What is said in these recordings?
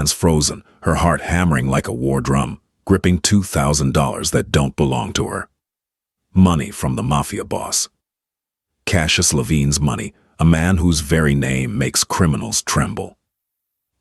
hands frozen, her heart hammering like a war drum, gripping $2,000 that don't belong to her. Money from the Mafia boss. Cassius Levine's money, a man whose very name makes criminals tremble.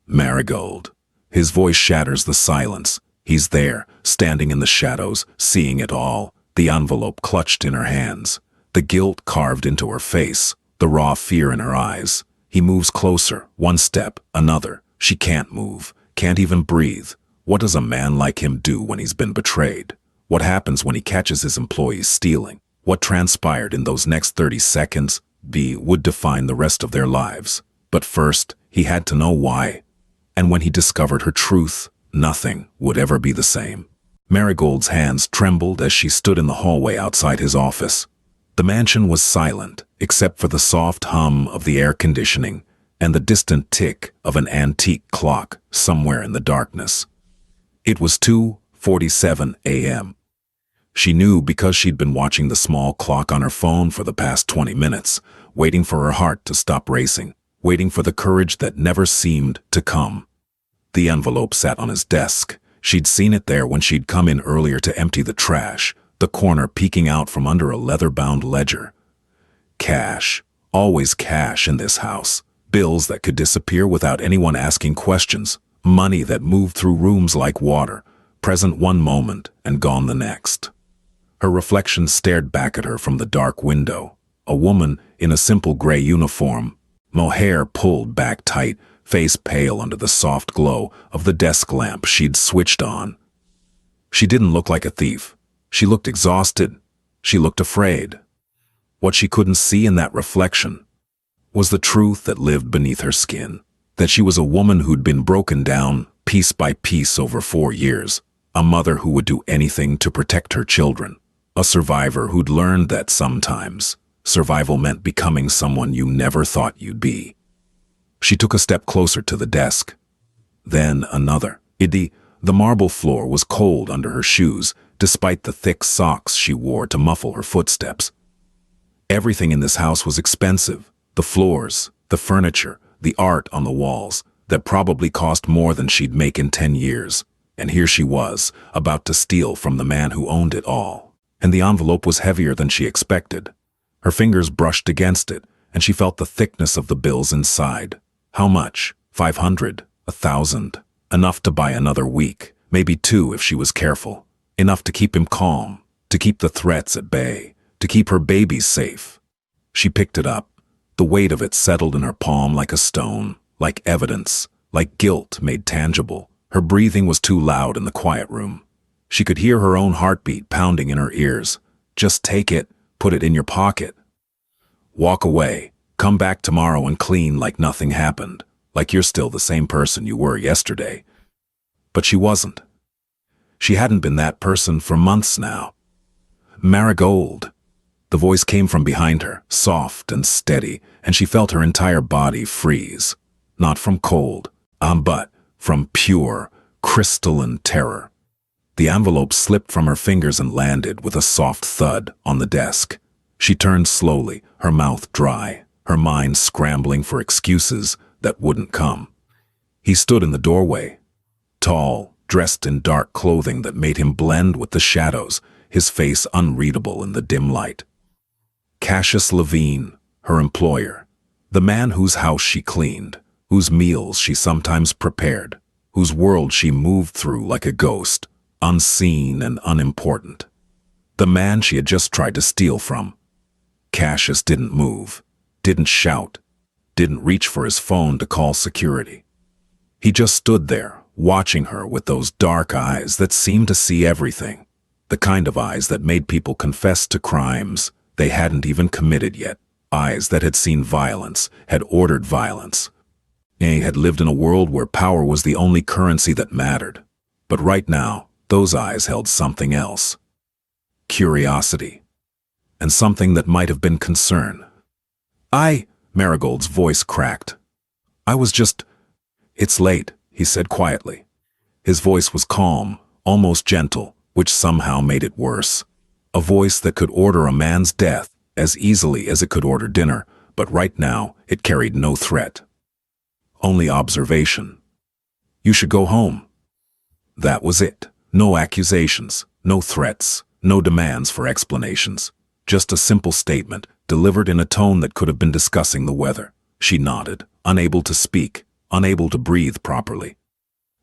Marigold. His voice shatters the silence. He's there, standing in the shadows, seeing it all, the envelope clutched in her hands, the guilt carved into her face, the raw fear in her eyes. He moves closer, one step, another. She can't move, can't even breathe. What does a man like him do when he's been betrayed? What happens when he catches his employees stealing? What transpired in those next 30 seconds would define the rest of their lives. But first, he had to know why. And when he discovered her truth, nothing would ever be the same. Marigold's hands trembled as she stood in the hallway outside his office. The mansion was silent, except for the soft hum of the air conditioning and the distant tick of an antique clock somewhere in the darkness. It was 2:47 a.m. She knew because she'd been watching the small clock on her phone for the past 20 minutes, waiting for her heart to stop racing, waiting for the courage that never seemed to come. The envelope sat on his desk. She'd seen it there when she'd come in earlier to empty the trash, the corner peeking out from under a leather-bound ledger. Cash. Always cash in this house. Bills that could disappear without anyone asking questions. Money that moved through rooms like water, present one moment and gone the next. Her reflection stared back at her from the dark window. A woman in a simple gray uniform, hair pulled back tight, face pale under the soft glow of the desk lamp she'd switched on. She didn't look like a thief. She looked exhausted. She looked afraid. What she couldn't see in that reflection was the truth that lived beneath her skin, that she was a woman who'd been broken down piece by piece over 4 years, a mother who would do anything to protect her children, a survivor who'd learned that sometimes survival meant becoming someone you never thought you'd be. She took a step closer to the desk. Then another. The marble floor was cold under her shoes, despite the thick socks she wore to muffle her footsteps. Everything in this house was expensive. The floors, the furniture, the art on the walls, that probably cost more than she'd make in 10 years. And here she was, about to steal from the man who owned it all. And the envelope was heavier than she expected. Her fingers brushed against it, and she felt the thickness of the bills inside. How much? 500? 1,000? Enough to buy another week, maybe 2 if she was careful. Enough to keep him calm, to keep the threats at bay, to keep her babies safe. She picked it up. The weight of it settled in her palm like a stone, like evidence, like guilt made tangible. Her breathing was too loud in the quiet room. She could hear her own heartbeat pounding in her ears. Just take it, put it in your pocket. Walk away, come back tomorrow and clean like nothing happened, like you're still the same person you were yesterday. But she wasn't. She hadn't been that person for months now. Marigold. The voice came from behind her, soft and steady, and she felt her entire body freeze. Not from cold, but from pure, crystalline terror. The envelope slipped from her fingers and landed with a soft thud on the desk. She turned slowly, her mouth dry, her mind scrambling for excuses that wouldn't come. He stood in the doorway, tall, dressed in dark clothing that made him blend with the shadows, his face unreadable in the dim light. Cassius Levine, her employer, the man whose house she cleaned, whose meals she sometimes prepared, whose world she moved through like a ghost, unseen and unimportant. The man she had just tried to steal from. Cassius didn't move, didn't shout, didn't reach for his phone to call security. He just stood there, watching her with those dark eyes that seemed to see everything, the kind of eyes that made people confess to crimes they hadn't even committed yet, eyes that had seen violence, had ordered violence. They had lived in a world where power was the only currency that mattered. But right now, those eyes held something else. Curiosity. And something that might have been concern. Marigold's voice cracked. It's late, he said quietly. His voice was calm, almost gentle, which somehow made it worse. A voice that could order a man's death as easily as it could order dinner, but right now it carried no threat. Only observation. You should go home. That was it. No accusations, no threats, no demands for explanations. Just a simple statement, delivered in a tone that could have been discussing the weather. She nodded, unable to speak, unable to breathe properly.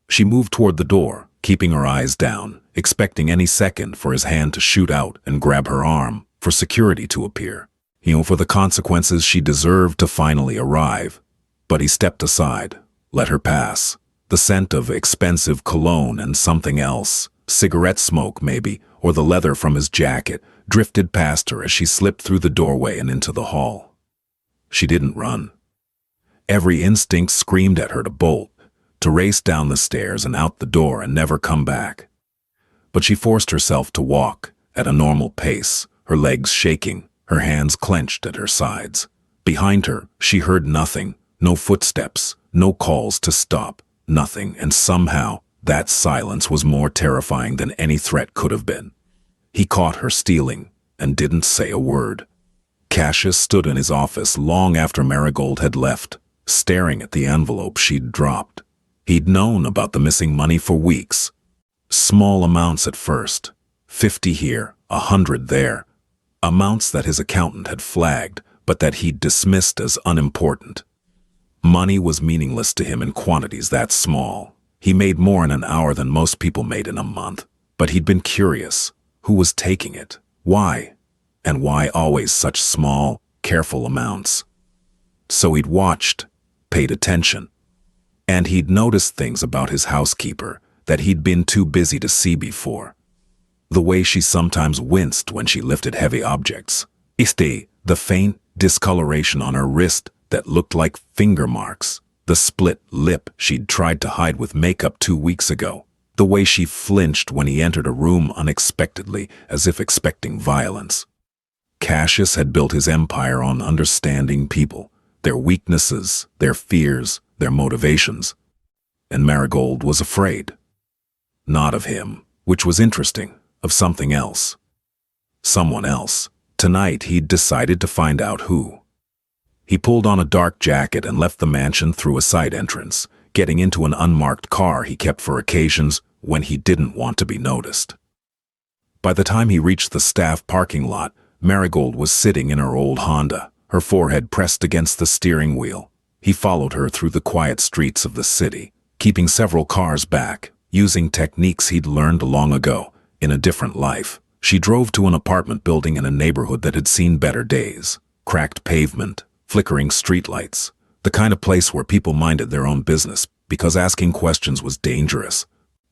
She moved toward the door, keeping her eyes down, expecting any second for his hand to shoot out and grab her arm, for security to appear. For the consequences she deserved to finally arrive. But he stepped aside, let her pass. The scent of expensive cologne and something else, cigarette smoke maybe, or the leather from his jacket, drifted past her as she slipped through the doorway and into the hall. She didn't run. Every instinct screamed at her to bolt, to race down the stairs and out the door and never come back. But she forced herself to walk at a normal pace, her legs shaking, her hands clenched at her sides. Behind her, she heard nothing, no footsteps, no calls to stop, nothing, and somehow that silence was more terrifying than any threat could have been. He caught her stealing and didn't say a word. Cassius stood in his office long after Marigold had left, staring at the envelope she'd dropped. He'd known about the missing money for weeks. Small amounts at first, 50 here, 100 there. Amounts that his accountant had flagged, but that he'd dismissed as unimportant. Money was meaningless to him in quantities that small. He made more in an hour than most people made in a month. But he'd been curious. Who was taking it? Why? And why always such small, careful amounts? So he'd watched, paid attention. And he'd noticed things about his housekeeper that he'd been too busy to see before. The way she sometimes winced when she lifted heavy objects. The faint discoloration on her wrist that looked like finger marks. The split lip she'd tried to hide with makeup 2 weeks ago. The way she flinched when he entered a room unexpectedly, as if expecting violence. Cassius had built his empire on understanding people, their weaknesses, their fears, their motivations. And Marigold was afraid. Not of him, which was interesting, of something else. Someone else. Tonight he'd decided to find out who. He pulled on a dark jacket and left the mansion through a side entrance, getting into an unmarked car he kept for occasions when he didn't want to be noticed. By the time he reached the staff parking lot, Marigold was sitting in her old Honda, her forehead pressed against the steering wheel. He followed her through the quiet streets of the city, keeping several cars back, using techniques he'd learned long ago, in a different life. She drove to an apartment building in a neighborhood that had seen better days. Cracked pavement, flickering streetlights, the kind of place where people minded their own business because asking questions was dangerous.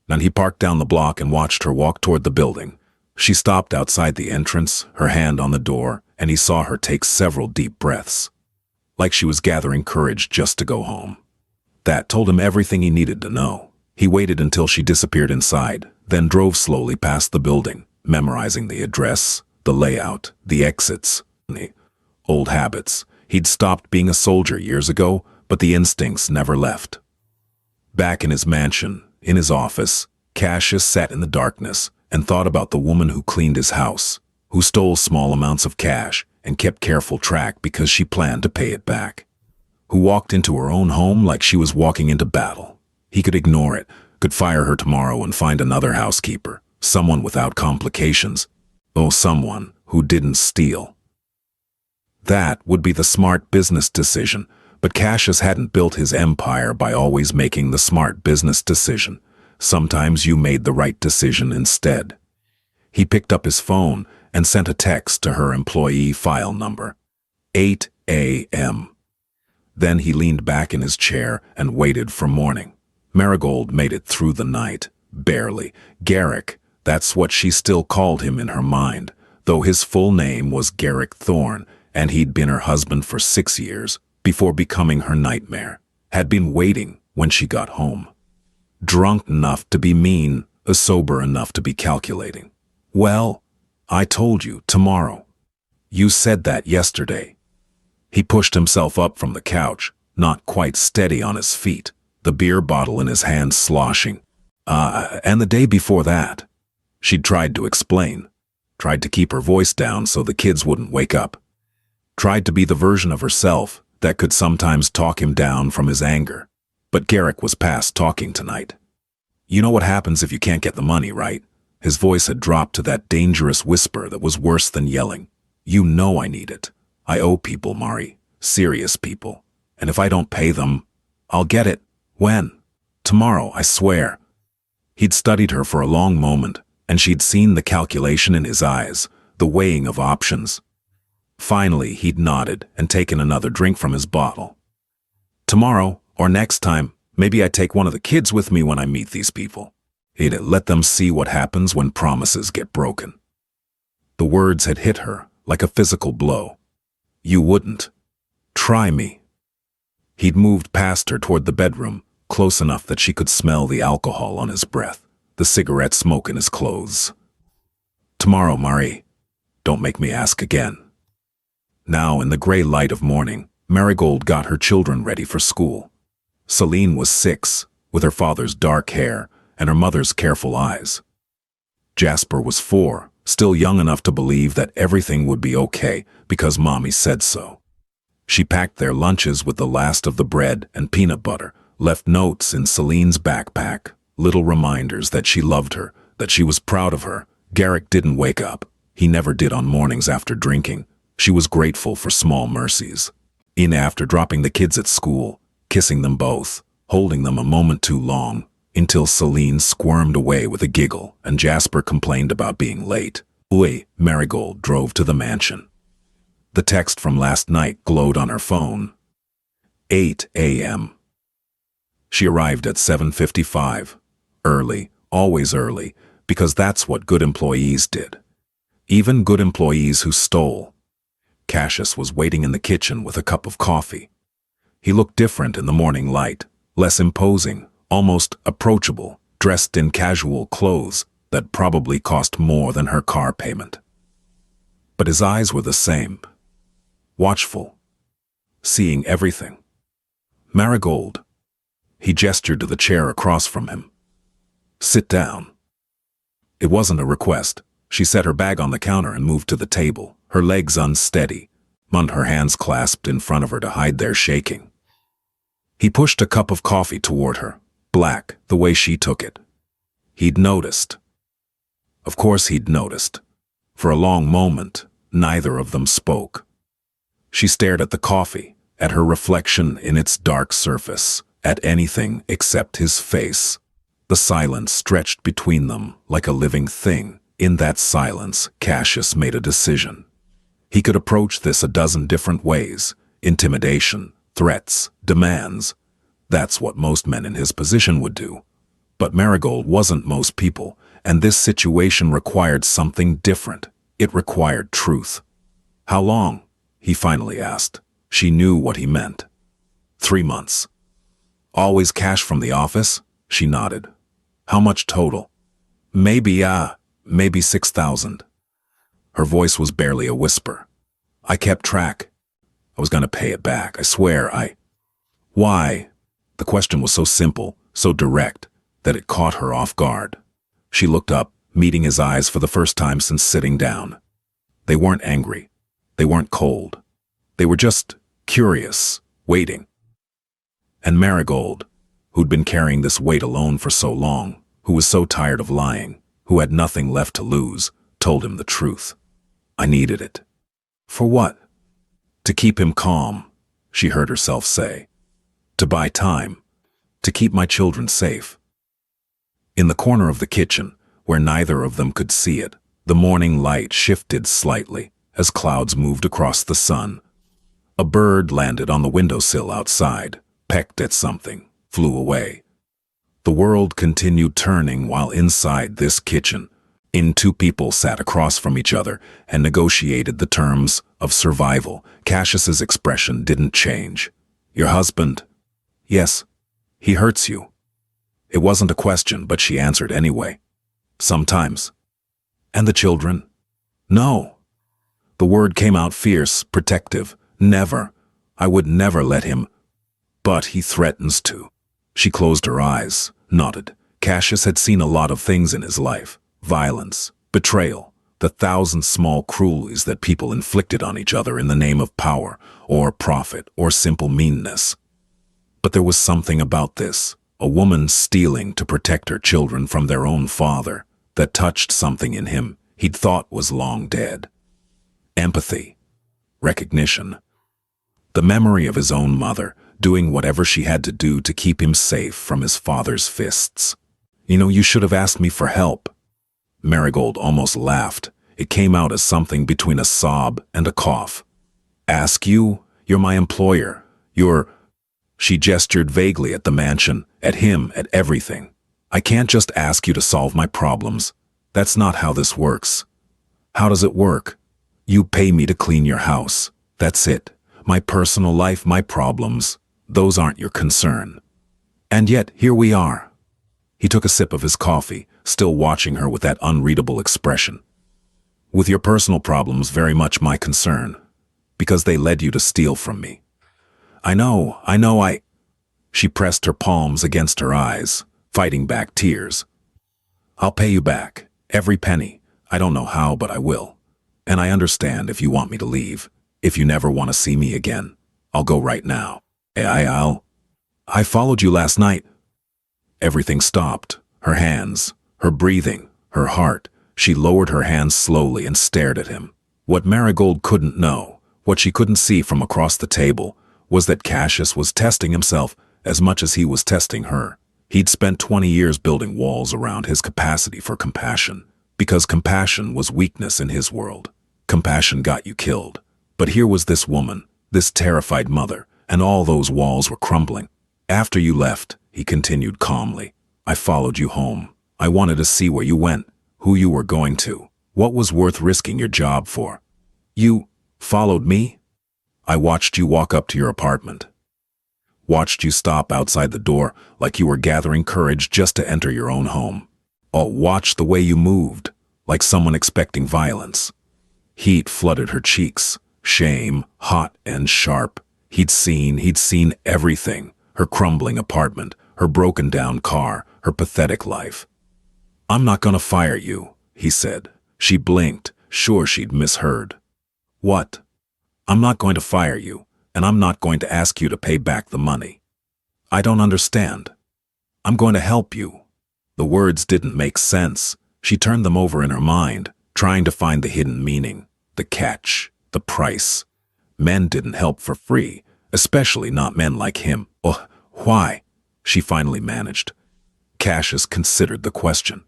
And he parked down the block and watched her walk toward the building. She stopped outside the entrance, her hand on the door, and he saw her take several deep breaths, like she was gathering courage just to go home. That told him everything he needed to know. He waited until she disappeared inside, then drove slowly past the building, memorizing the address, the layout, the exits, the old habits. He'd stopped being a soldier years ago, but the instincts never left. Back in his mansion, in his office, Cassius sat in the darkness and thought about the woman who cleaned his house, who stole small amounts of cash and kept careful track because she planned to pay it back, who walked into her own home like she was walking into battle. He could ignore it, could fire her tomorrow and find another housekeeper, someone without complications. Oh, someone who didn't steal. That would be the smart business decision, but Cassius hadn't built his empire by always making the smart business decision. Sometimes you made the right decision instead. He picked up his phone and sent a text to her employee file number. 8 a.m. Then he leaned back in his chair and waited for morning. Marigold made it through the night, barely. Garrick, that's what she still called him in her mind, though his full name was Garrick Thorne, and he'd been her husband for 6 years before becoming her nightmare. Had been waiting when she got home. Drunk enough to be mean, sober enough to be calculating. Well, I told you, tomorrow. You said that yesterday. He pushed himself up from the couch, not quite steady on his feet, the beer bottle in his hand sloshing. And the day before that. She'd tried to explain. Tried to keep her voice down so the kids wouldn't wake up. Tried to be the version of herself that could sometimes talk him down from his anger. But Garrick was past talking tonight. You know what happens if you can't get the money, right? His voice had dropped to that dangerous whisper that was worse than yelling. You know I need it. I owe people, Mari. Serious people. And if I don't pay them, I'll get it. When? Tomorrow, I swear. He'd studied her for a long moment, and she'd seen the calculation in his eyes, the weighing of options. Finally, he'd nodded and taken another drink from his bottle. Tomorrow, or next time, maybe I take one of the kids with me when I meet these people. He'd let them see what happens when promises get broken. The words had hit her like a physical blow. You wouldn't. Try me. He'd moved past her toward the bedroom, close enough that she could smell the alcohol on his breath, the cigarette smoke in his clothes. Tomorrow, Mari. Don't make me ask again. Now, in the gray light of morning, Marigold got her children ready for school. Celine was 6, with her father's dark hair and her mother's careful eyes. Jasper was 4, still young enough to believe that everything would be okay because Mommy said so. She packed their lunches with the last of the bread and peanut butter, left notes in Celine's backpack, little reminders that she loved her, that she was proud of her. Garrick didn't wake up. He never did on mornings after drinking. She was grateful for small mercies. After dropping the kids at school, kissing them both, holding them a moment too long, until Celine squirmed away with a giggle and Jasper complained about being late. Marigold drove to the mansion. The text from last night glowed on her phone. 8 a.m. She arrived at 7:55. Early, always early, because that's what good employees did. Even good employees who stole. Cassius was waiting in the kitchen with a cup of coffee. He looked different in the morning light, less imposing, almost approachable, dressed in casual clothes that probably cost more than her car payment. But his eyes were the same. Watchful. Seeing everything. Marigold. He gestured to the chair across from him. Sit down. It wasn't a request. She set her bag on the counter and moved to the table, her legs unsteady, her hands clasped in front of her to hide their shaking. He pushed a cup of coffee toward her, black, the way she took it. He'd noticed. Of course he'd noticed. For a long moment, neither of them spoke. She stared at the coffee, at her reflection in its dark surface, at anything except his face. The silence stretched between them like a living thing. In that silence, Cassius made a decision. He could approach this a dozen different ways. Intimidation, threats, demands. That's what most men in his position would do. But Marigold wasn't most people, and this situation required something different. It required truth. How long? He finally asked. She knew what he meant. 3 months. Always cash from the office? She nodded. How much total? Maybe 6,000. Her voice was barely a whisper. I kept track. I was going to pay it back, I swear. Why? The question was so simple, so direct, that it caught her off guard. She looked up, meeting his eyes for the first time since sitting down. They weren't angry. They weren't cold. They were just curious, waiting. And Marigold, who'd been carrying this weight alone for so long, who was so tired of lying, who had nothing left to lose, told him the truth. I needed it. For what? To keep him calm, she heard herself say. To buy time. To keep my children safe. In the corner of the kitchen, where neither of them could see it, the morning light shifted slightly as clouds moved across the sun. A bird landed on the windowsill outside, pecked at something, flew away. The world continued turning while inside this kitchen, two people sat across from each other and negotiated the terms of survival. Cassius's expression didn't change. Your husband? Yes. He hurts you. It wasn't a question, but she answered anyway. Sometimes. And the children? No. The word came out fierce, protective. Never. I would never let him. But he threatens to. She closed her eyes, nodded. Cassius had seen a lot of things in his life. Violence, betrayal, the 1,000 small cruelties that people inflicted on each other in the name of power, or profit, or simple meanness. But there was something about this, a woman stealing to protect her children from their own father, that touched something in him he'd thought was long dead. Empathy. Recognition. The memory of his own mother, doing whatever she had to do to keep him safe from his father's fists. You should have asked me for help." Marigold almost laughed. It came out as something between a sob and a cough. "Ask you? You're my employer. She gestured vaguely at the mansion, at him, at everything. "I can't just ask you to solve my problems. That's not how this works." "How does it work?" "You pay me to clean your house. That's it. My personal life, my problems, those aren't your concern." And yet, here we are. He took a sip of his coffee, still watching her with that unreadable expression. "With your personal problems very much my concern, because they led you to steal from me." I know. She pressed her palms against her eyes, fighting back tears. "I'll pay you back, every penny. I don't know how, but I will. And I understand if you want me to leave. If you never want to see me again, I'll go right now. I followed you last night." Everything stopped. Her hands, her breathing, her heart. She lowered her hands slowly and stared at him. What Marigold couldn't know, what she couldn't see from across the table, was that Cassius was testing himself as much as he was testing her. He'd spent 20 years building walls around his capacity for compassion, because compassion was weakness in his world. Compassion got you killed. But here was this woman, this terrified mother, and all those walls were crumbling. "After you left," he continued calmly, "I followed you home. I wanted to see where you went, who you were going to, what was worth risking your job for." "You followed me?" "I watched you walk up to your apartment. Watched you stop outside the door like you were gathering courage just to enter your own home. Watched the way you moved, like someone expecting violence." Heat flooded her cheeks, shame, hot and sharp. He'd seen everything. Her crumbling apartment, her broken-down car, her pathetic life. "I'm not gonna fire you," he said. She blinked, sure she'd misheard. "What?" "I'm not going to fire you, and I'm not going to ask you to pay back the money." "I don't understand." "I'm going to help you." The words didn't make sense. She turned them over in her mind, trying to find the hidden meaning, the catch, the price. Men didn't help for free, especially not men like him. Why? She finally managed. Cassius considered the question.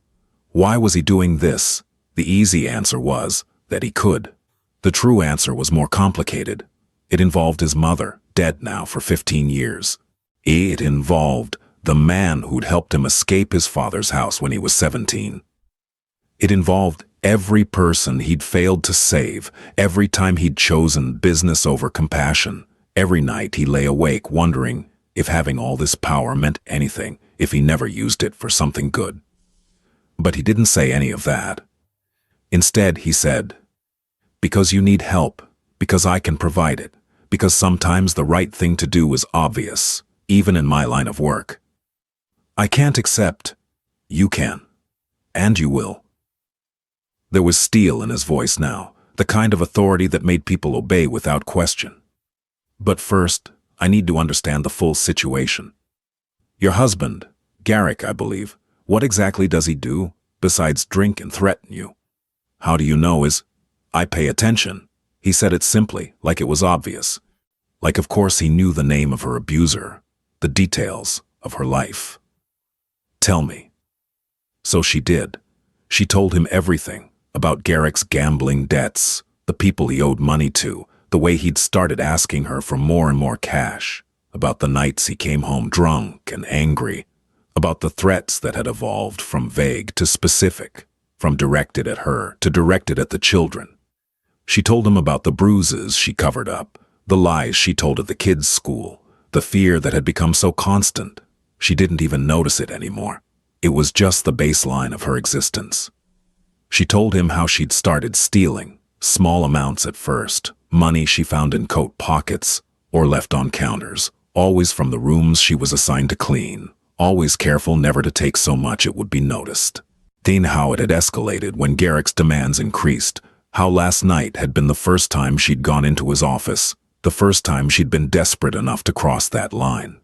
Why was he doing this? The easy answer was that he could. The true answer was more complicated. It involved his mother, dead now for 15 years. It involved the man who'd helped him escape his father's house when he was 17. It involved every person he'd failed to save, every time he'd chosen business over compassion. Every night he lay awake wondering if having all this power meant anything, if he never used it for something good. But he didn't say any of that. Instead, he said, "Because you need help, because I can provide it, because sometimes the right thing to do is obvious, even in my line of work. I can't accept. You can. And you will." There was steel in his voice now, the kind of authority that made people obey without question. "But first, I need to understand the full situation. Your husband, Garrick, I believe, what exactly does he do, besides drink and threaten you?" "How do you know is—" "I pay attention." He said it simply, like it was obvious. Like of course he knew the name of her abuser, the details of her life. "Tell me." So she did. She told him everything about Garrick's gambling debts, the people he owed money to, the way he'd started asking her for more and more cash, about the nights he came home drunk and angry, about the threats that had evolved from vague to specific, from directed at her to directed at the children. She told him about the bruises she covered up, the lies she told at the kids' school, the fear that had become so constant, she didn't even notice it anymore. It was just the baseline of her existence. She told him how she'd started stealing, small amounts at first, money she found in coat pockets or left on counters, always from the rooms she was assigned to clean, always careful never to take so much it would be noticed. Then how it had escalated when Garrick's demands increased, how last night had been the first time she'd gone into his office, the first time she'd been desperate enough to cross that line.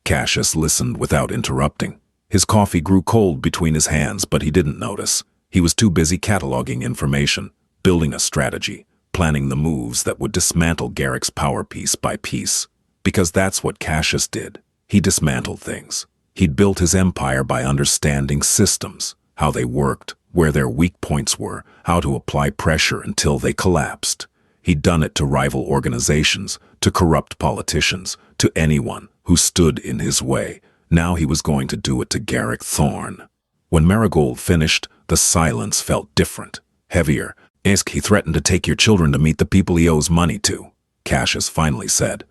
Cassius listened without interrupting. His coffee grew cold between his hands, but he didn't notice. He was too busy cataloging information, building a strategy, planning the moves that would dismantle Garrick's power piece by piece. Because that's what Cassius did. He dismantled things. He'd built his empire by understanding systems, how they worked, where their weak points were, how to apply pressure until they collapsed. He'd done it to rival organizations, to corrupt politicians, to anyone who stood in his way. Now he was going to do it to Garrick Thorne. When Marigold finished, the silence felt different, heavier. He threatened to take your children to meet the people he owes money to, Cassius finally said.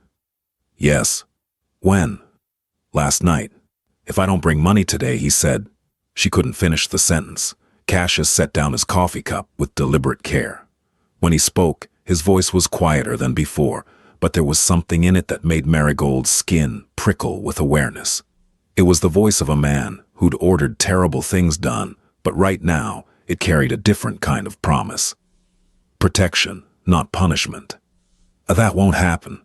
Yes. When? Last night. If I don't bring money today, he said. She couldn't finish the sentence. Cassius set down his coffee cup with deliberate care. When he spoke, his voice was quieter than before, but there was something in it that made Marigold's skin prickle with awareness. It was the voice of a man who'd ordered terrible things done, but right now it carried a different kind of promise. Protection, not punishment. That won't happen.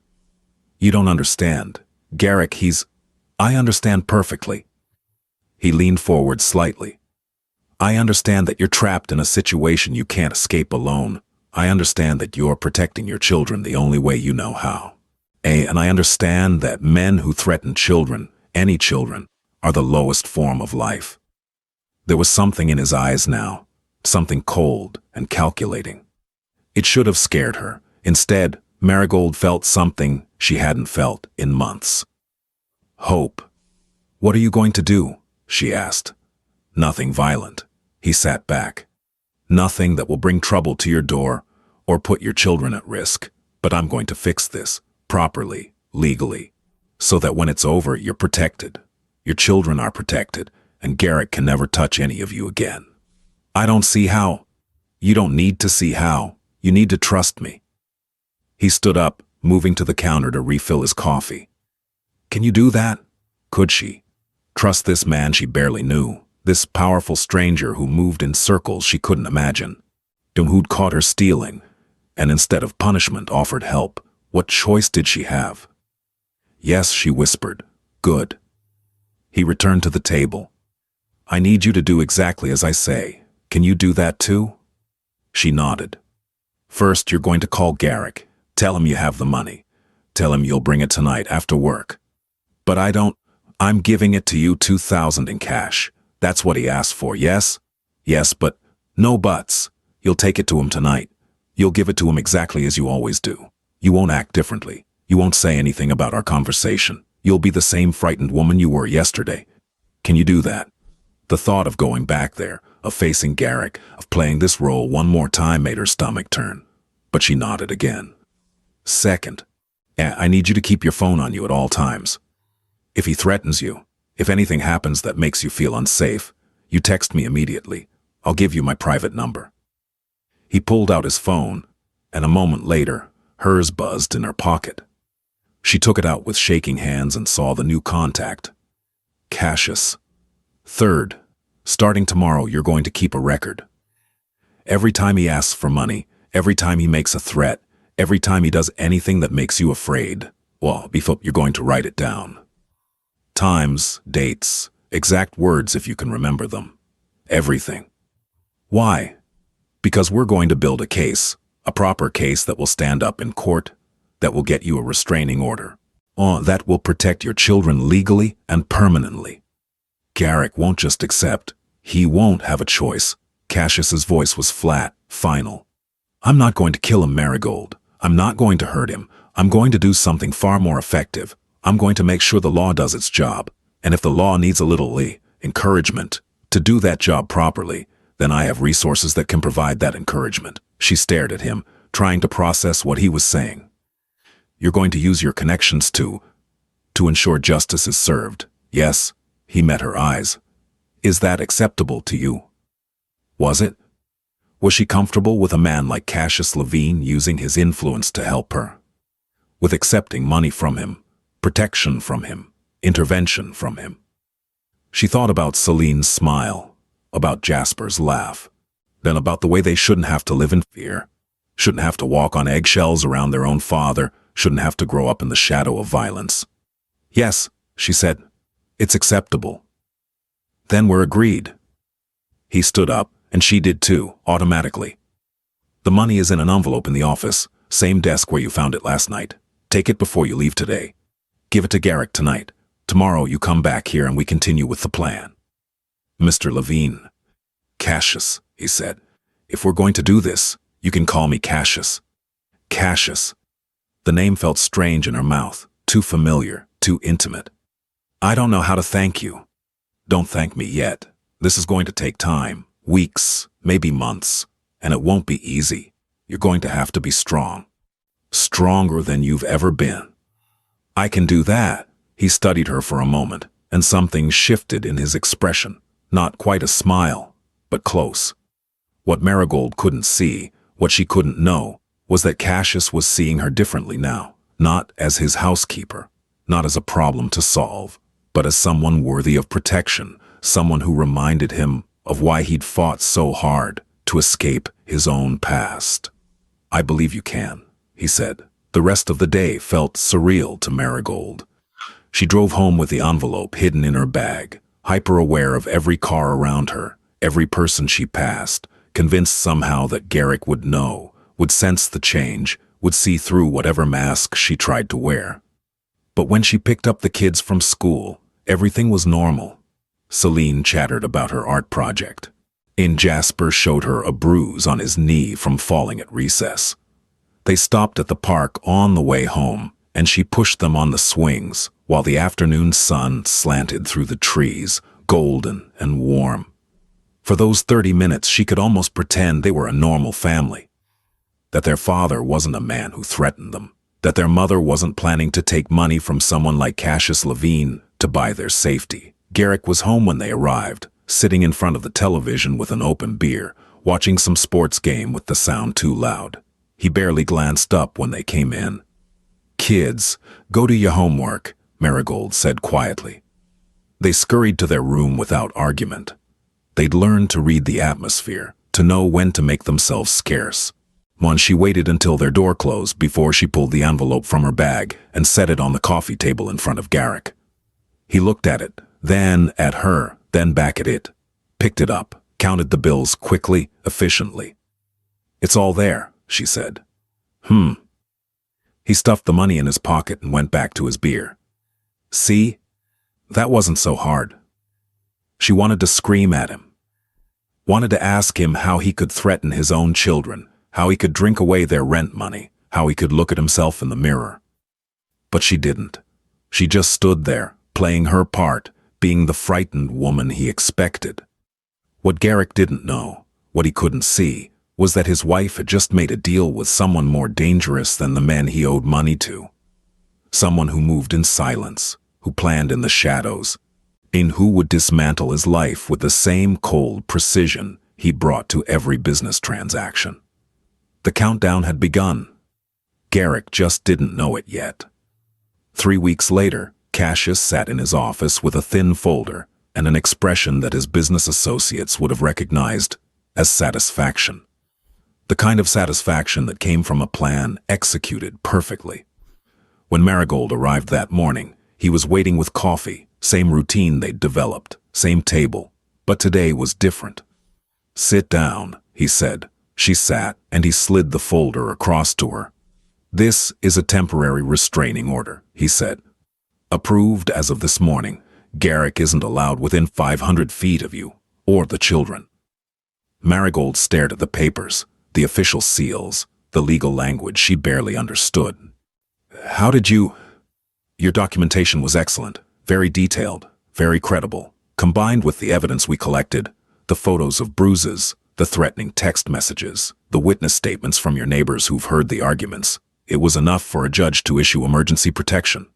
You don't understand. Garrick, I understand perfectly. He leaned forward slightly. I understand that you're trapped in a situation you can't escape alone. I understand that you're protecting your children the only way you know how. And I understand that men who threaten children, any children, are the lowest form of life. There was something in his eyes now, something cold and calculating. It should have scared her. Instead, Marigold felt something she hadn't felt in months. Hope. What are you going to do? She asked. Nothing violent. He sat back. Nothing that will bring trouble to your door or put your children at risk. But I'm going to fix this, properly, legally, so that when it's over, you're protected. Your children are protected, and Garrick can never touch any of you again. I don't see how. You don't need to see how. You need to trust me. He stood up, moving to the counter to refill his coffee. Can you do that? Could she? Trust this man she barely knew, this powerful stranger who moved in circles she couldn't imagine, who'd caught her stealing, and instead of punishment offered help. What choice did she have? Yes, she whispered. Good. He returned to the table. I need you to do exactly as I say. Can you do that too? She nodded. First, you're going to call Garrick. Tell him you have the money. Tell him you'll bring it tonight after work. But I'm giving it to you 2,000 in cash. That's what he asked for, yes? Yes, but no buts. You'll take it to him tonight. You'll give it to him exactly as you always do. You won't act differently. You won't say anything about our conversation. You'll be the same frightened woman you were yesterday. Can you do that? The thought of going back there, of facing Garrick, of playing this role one more time made her stomach turn. But she nodded again. Second, I need you to keep your phone on you at all times. If he threatens you, if anything happens that makes you feel unsafe, you text me immediately. I'll give you my private number. He pulled out his phone, and a moment later, hers buzzed in her pocket. She took it out with shaking hands and saw the new contact. Cassius. Third, starting tomorrow, you're going to keep a record. Every time he asks for money, every time he makes a threat, every time he does anything that makes you afraid, well, you're going to write it down. Times, dates, exact words if you can remember them. Everything. Why? Because we're going to build a case, a proper case that will stand up in court, that will get you a restraining order, that will protect your children legally and permanently. Garrick won't just accept. He won't have a choice. Cassius's voice was flat, final. I'm not going to kill him, Marigold. I'm not going to hurt him. I'm going to do something far more effective. I'm going to make sure the law does its job. And if the law needs a little encouragement to do that job properly, then I have resources that can provide that encouragement. She stared at him, trying to process what he was saying. You're going to use your connections to ensure justice is served. Yes, he met her eyes. Is that acceptable to you? Was it? Was she comfortable with a man like Cassius Levine using his influence to help her? With accepting money from him, protection from him, intervention from him? She thought about Celine's smile, about Jasper's laugh, then about the way they shouldn't have to live in fear, shouldn't have to walk on eggshells around their own father, shouldn't have to grow up in the shadow of violence. Yes, she said. It's acceptable. Then we're agreed. He stood up, and she did too, automatically. The money is in an envelope in the office, same desk where you found it last night. Take it before you leave today. Give it to Garrick tonight. Tomorrow you come back here and we continue with the plan. Mr. Levine. Cassius, he said. If we're going to do this, you can call me Cassius. Cassius. The name felt strange in her mouth, too familiar, too intimate. I don't know how to thank you. Don't thank me yet. This is going to take time, weeks, maybe months, and it won't be easy. You're going to have to be strong. Stronger than you've ever been. I can do that. He studied her for a moment, and something shifted in his expression. Not quite a smile, but close. What Marigold couldn't see, what she couldn't know, was that Cassius was seeing her differently now, not as his housekeeper, not as a problem to solve, but as someone worthy of protection, someone who reminded him of why he'd fought so hard to escape his own past. I believe you can, he said. The rest of the day felt surreal to Marigold. She drove home with the envelope hidden in her bag, hyper-aware of every car around her, every person she passed, convinced somehow that Garrick would know, would sense the change, would see through whatever mask she tried to wear. But when she picked up the kids from school, everything was normal. Celine chattered about her art project. Jasper showed her a bruise on his knee from falling at recess. They stopped at the park on the way home, and she pushed them on the swings, while the afternoon sun slanted through the trees, golden and warm. For those 30 minutes, she could almost pretend they were a normal family. That their father wasn't a man who threatened them. That their mother wasn't planning to take money from someone like Cassius Levine to buy their safety. Garrick was home when they arrived, sitting in front of the television with an open beer, watching some sports game with the sound too loud. He barely glanced up when they came in. Kids, go do your homework, Marigold said quietly. They scurried to their room without argument. They'd learned to read the atmosphere, to know when to make themselves scarce. Once she waited until their door closed before she pulled the envelope from her bag and set it on the coffee table in front of Garrick. He looked at it, then at her, then back at it, picked it up, counted the bills quickly, efficiently. It's all there, she said. He stuffed the money in his pocket and went back to his beer. See? That wasn't so hard. She wanted to scream at him. Wanted to ask him how he could threaten his own children, how he could drink away their rent money, how he could look at himself in the mirror. But she didn't. She just stood there, playing her part, being the frightened woman he expected. What Garrick didn't know, what he couldn't see, was that his wife had just made a deal with someone more dangerous than the men he owed money to. Someone who moved in silence, who planned in the shadows, and who would dismantle his life with the same cold precision he brought to every business transaction. The countdown had begun. Garrick just didn't know it yet. 3 weeks later, Cassius sat in his office with a thin folder and an expression that his business associates would have recognized as satisfaction. The kind of satisfaction that came from a plan executed perfectly. When Marigold arrived that morning, he was waiting with coffee, same routine they'd developed, same table, but today was different. Sit down, he said. She sat, and he slid the folder across to her. This is a temporary restraining order, he said. Approved as of this morning. Garrick isn't allowed within 500 feet of you, or the children. Marigold stared at the papers, the official seals, the legal language she barely understood. How did you... Your documentation was excellent, very detailed, very credible. Combined with the evidence we collected, the photos of bruises, the threatening text messages, the witness statements from your neighbors who've heard the arguments, it was enough for a judge to issue emergency protection.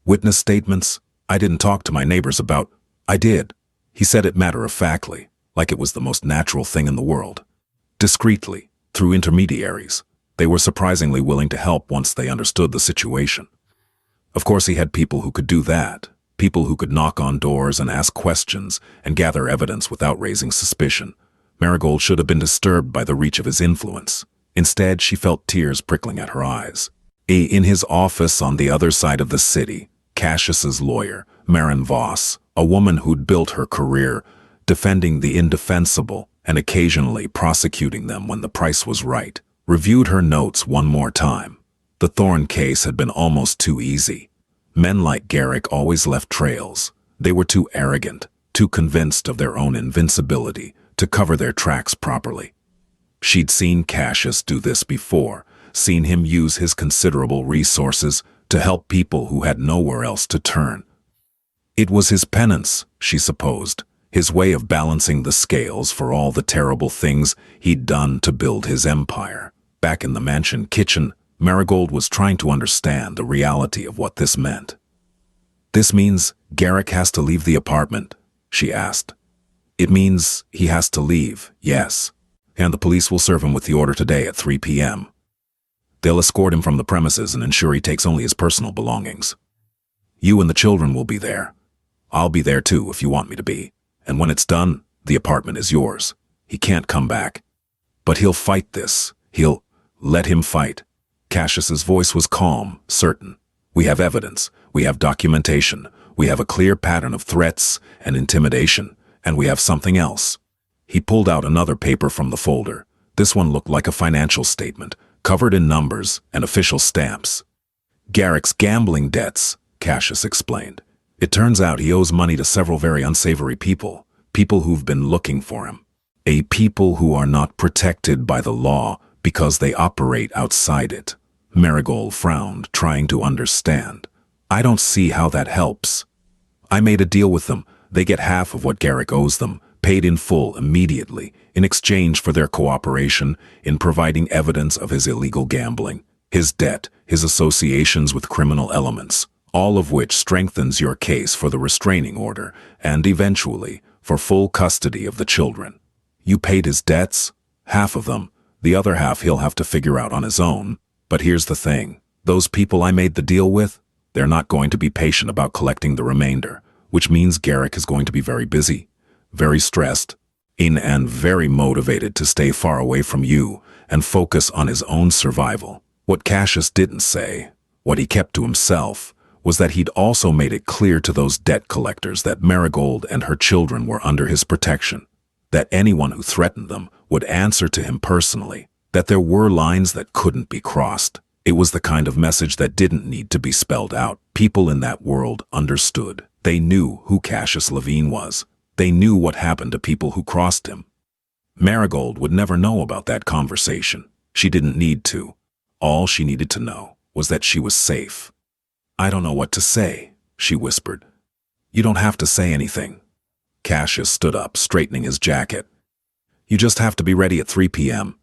Witness statements? I didn't talk to my neighbors about... I did. He said it matter-of-factly, like it was the most natural thing in the world. Discreetly, through intermediaries. They were surprisingly willing to help once they understood the situation. Of course, he had people who could do that, people who could knock on doors and ask questions and gather evidence without raising suspicion. Marigold should have been disturbed by the reach of his influence. Instead, she felt tears prickling at her eyes. In his office on the other side of the city, Cassius's lawyer, Maren Voss, a woman who'd built her career defending the indefensible and occasionally prosecuting them when the price was right, reviewed her notes one more time. The Thorne case had been almost too easy. Men like Garrick always left trails. They were too arrogant, too convinced of their own invincibility to cover their tracks properly. She'd seen Cassius do this before, seen him use his considerable resources to help people who had nowhere else to turn. It was his penance, she supposed, his way of balancing the scales for all the terrible things he'd done to build his empire. Back in the mansion kitchen, Marigold was trying to understand the reality of what this meant. "This means Garrick has to leave the apartment?" she asked. "It means he has to leave, yes. And the police will serve him with the order today at 3 p.m. They'll escort him from the premises and ensure he takes only his personal belongings. You and the children will be there. I'll be there too if you want me to be. And when it's done, the apartment is yours. He can't come back. But he'll fight this. Let him fight." Cassius's voice was calm, certain. "We have evidence. We have documentation. We have a clear pattern of threats and intimidation. And we have something else." He pulled out another paper from the folder. This one looked like a financial statement, covered in numbers and official stamps. "Garrick's gambling debts," Cassius explained. "It turns out he owes money to several very unsavory people who've been looking for him. People who are not protected by the law because they operate outside it." Marigold frowned, trying to understand. "I don't see how that helps." "I made a deal with them. They get half of what Garrick owes them, paid in full immediately, in exchange for their cooperation in providing evidence of his illegal gambling, his debt, his associations with criminal elements, all of which strengthens your case for the restraining order and, eventually, for full custody of the children. You paid his debts? Half of them. The other half he'll have to figure out on his own. But here's the thing. Those people I made the deal with, they're not going to be patient about collecting the remainder, which means Garrick is going to be very busy, very stressed, and very motivated to stay far away from you and focus on his own survival." What Cassius didn't say, what he kept to himself, was that he'd also made it clear to those debt collectors that Marigold and her children were under his protection, that anyone who threatened them would answer to him personally, that there were lines that couldn't be crossed. It was the kind of message that didn't need to be spelled out. People in that world understood. They knew who Cassius Levine was. They knew what happened to people who crossed him. Marigold would never know about that conversation. She didn't need to. All she needed to know was that she was safe. "I don't know what to say," she whispered. "You don't have to say anything." Cassius stood up, straightening his jacket. "You just have to be ready at 3 p.m.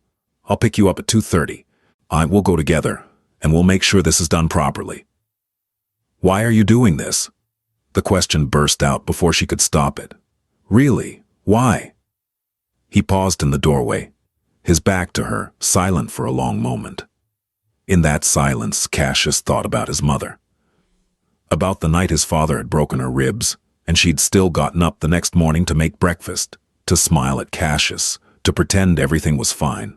I'll pick you up at 2:30. We'll go together, and we'll make sure this is done properly." "Why are you doing this?" The question burst out before she could stop it. "Really? Why?" He paused in the doorway, his back to her, silent for a long moment. In that silence, Cassius thought about his mother. About the night his father had broken her ribs, and she'd still gotten up the next morning to make breakfast, to smile at Cassius, to pretend everything was fine.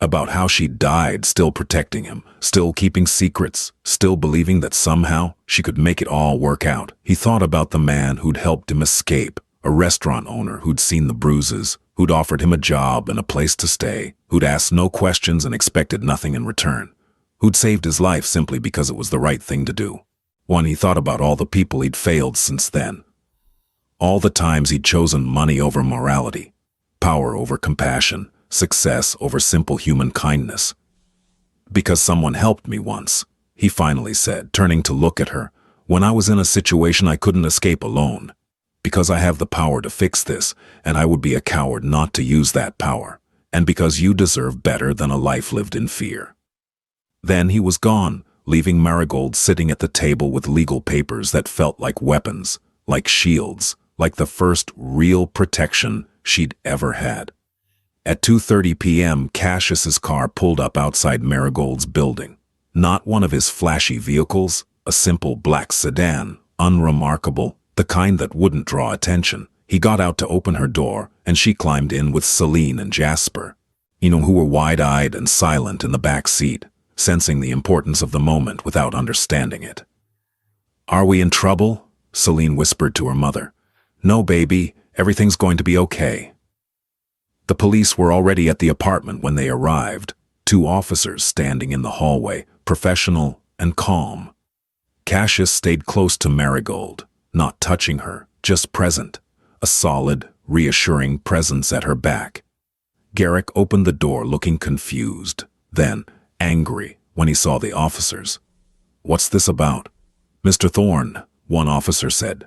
About how she'd died still protecting him, still keeping secrets, still believing that somehow she could make it all work out. He thought about the man who'd helped him escape, a restaurant owner who'd seen the bruises, who'd offered him a job and a place to stay, who'd asked no questions and expected nothing in return, who'd saved his life simply because it was the right thing to do. He thought about all the people he'd failed since then. All the times he'd chosen money over morality, power over compassion, success over simple human kindness. "Because someone helped me once," he finally said, turning to look at her, "when I was in a situation I couldn't escape alone. Because I have the power to fix this, and I would be a coward not to use that power. And because you deserve better than a life lived in fear." Then he was gone, leaving Marigold sitting at the table with legal papers that felt like weapons, like shields, like the first real protection she'd ever had. At 2:30 p.m., Cassius's car pulled up outside Marigold's building. Not one of his flashy vehicles, a simple black sedan, unremarkable, the kind that wouldn't draw attention. He got out to open her door, and she climbed in with Celine and Jasper, who were wide-eyed and silent in the back seat, sensing the importance of the moment without understanding it. Are we in trouble? Celine whispered to her mother. No, baby, everything's going to be okay. The police were already at the apartment when they arrived, 2 officers standing in the hallway, professional and calm. Cassius stayed close to Marigold, not touching her, just present, a solid, reassuring presence at her back. Garrick opened the door looking confused, then angry when he saw the officers. What's this about? Mr. Thorne, one officer said.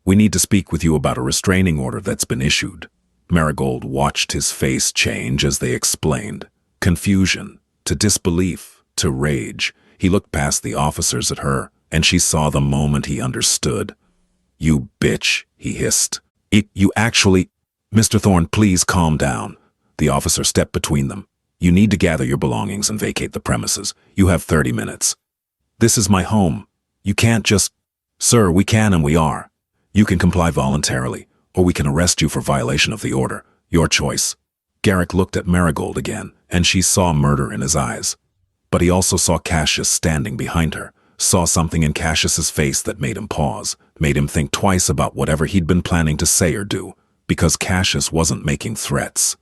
We need to speak with you about a restraining order that's been issued. Marigold watched his face change as they explained. Confusion, to disbelief, to rage. He looked past the officers at her, and she saw the moment he understood. You bitch, he hissed. You actually… Mr. Thorne, please calm down. The officer stepped between them. You need to gather your belongings and vacate the premises. You have 30 minutes. This is my home. You can't just… Sir, we can and we are. You can comply voluntarily, or we can arrest you for violation of the order. Your choice. Garrick looked at Marigold again, and she saw murder in his eyes. But he also saw Cassius standing behind her, saw something in Cassius's face that made him pause, made him think twice about whatever he'd been planning to say or do, because Cassius wasn't making threats.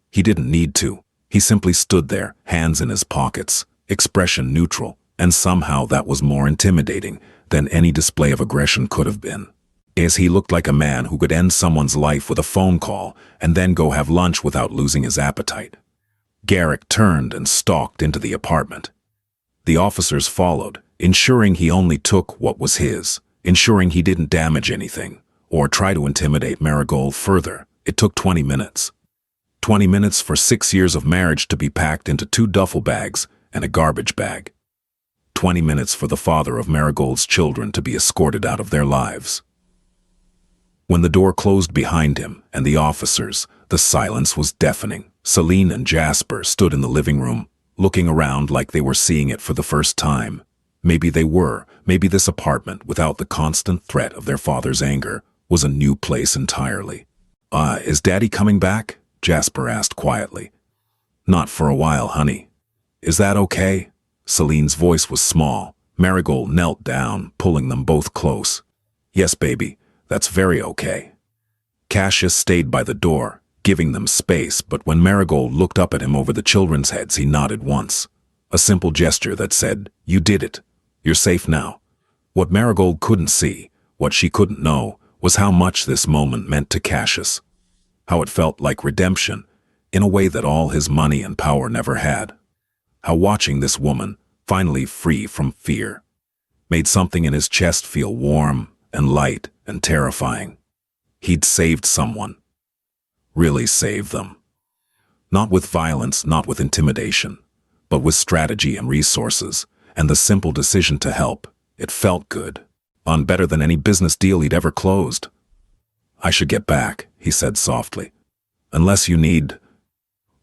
He didn't need to. He simply stood there, hands in his pockets, expression neutral, and somehow that was more intimidating than any display of aggression could have been. As he looked like a man who could end someone's life with a phone call and then go have lunch without losing his appetite. Garrick turned and stalked into the apartment. The officers followed, ensuring he only took what was his, ensuring he didn't damage anything, or try to intimidate Marigold further. It took 20 minutes. 20 minutes for 6 years of marriage to be packed into 2 duffel bags and a garbage bag. 20 minutes for the father of Marigold's children to be escorted out of their lives. When the door closed behind him and the officers, the silence was deafening. Celine and Jasper stood in the living room, looking around like they were seeing it for the first time. Maybe they were. Maybe this apartment, without the constant threat of their father's anger, was a new place entirely. Is Daddy coming back? Jasper asked quietly. Not for a while, honey. Is that okay? Celine's voice was small. Marigold knelt down, pulling them both close. Yes, baby. That's very okay. Cassius stayed by the door, giving them space, but when Marigold looked up at him over the children's heads, he nodded once. A simple gesture that said, you did it. You're safe now. What Marigold couldn't see, what she couldn't know, was how much this moment meant to Cassius. How it felt like redemption, in a way that all his money and power never had. How watching this woman, finally free from fear, made something in his chest feel warm and light and terrifying. He'd saved someone. Really saved them. Not with violence, not with intimidation, but with strategy and resources, and the simple decision to help. It felt good. On better than any business deal he'd ever closed. I should get back, he said softly. Unless you need…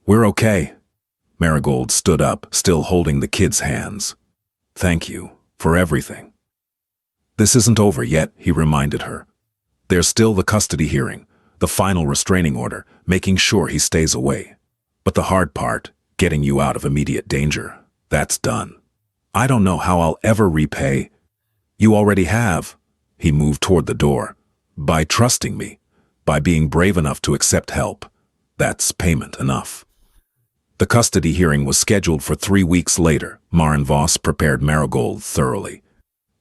We're okay. Marigold stood up, still holding the kids' hands. Thank you for everything. This isn't over yet, he reminded her. There's still the custody hearing, the final restraining order, making sure he stays away. But the hard part, getting you out of immediate danger, that's done. I don't know how I'll ever repay. You already have. He moved toward the door. By trusting me, by being brave enough to accept help. That's payment enough. The custody hearing was scheduled for 3 weeks later. Marin Voss prepared Marigold thoroughly.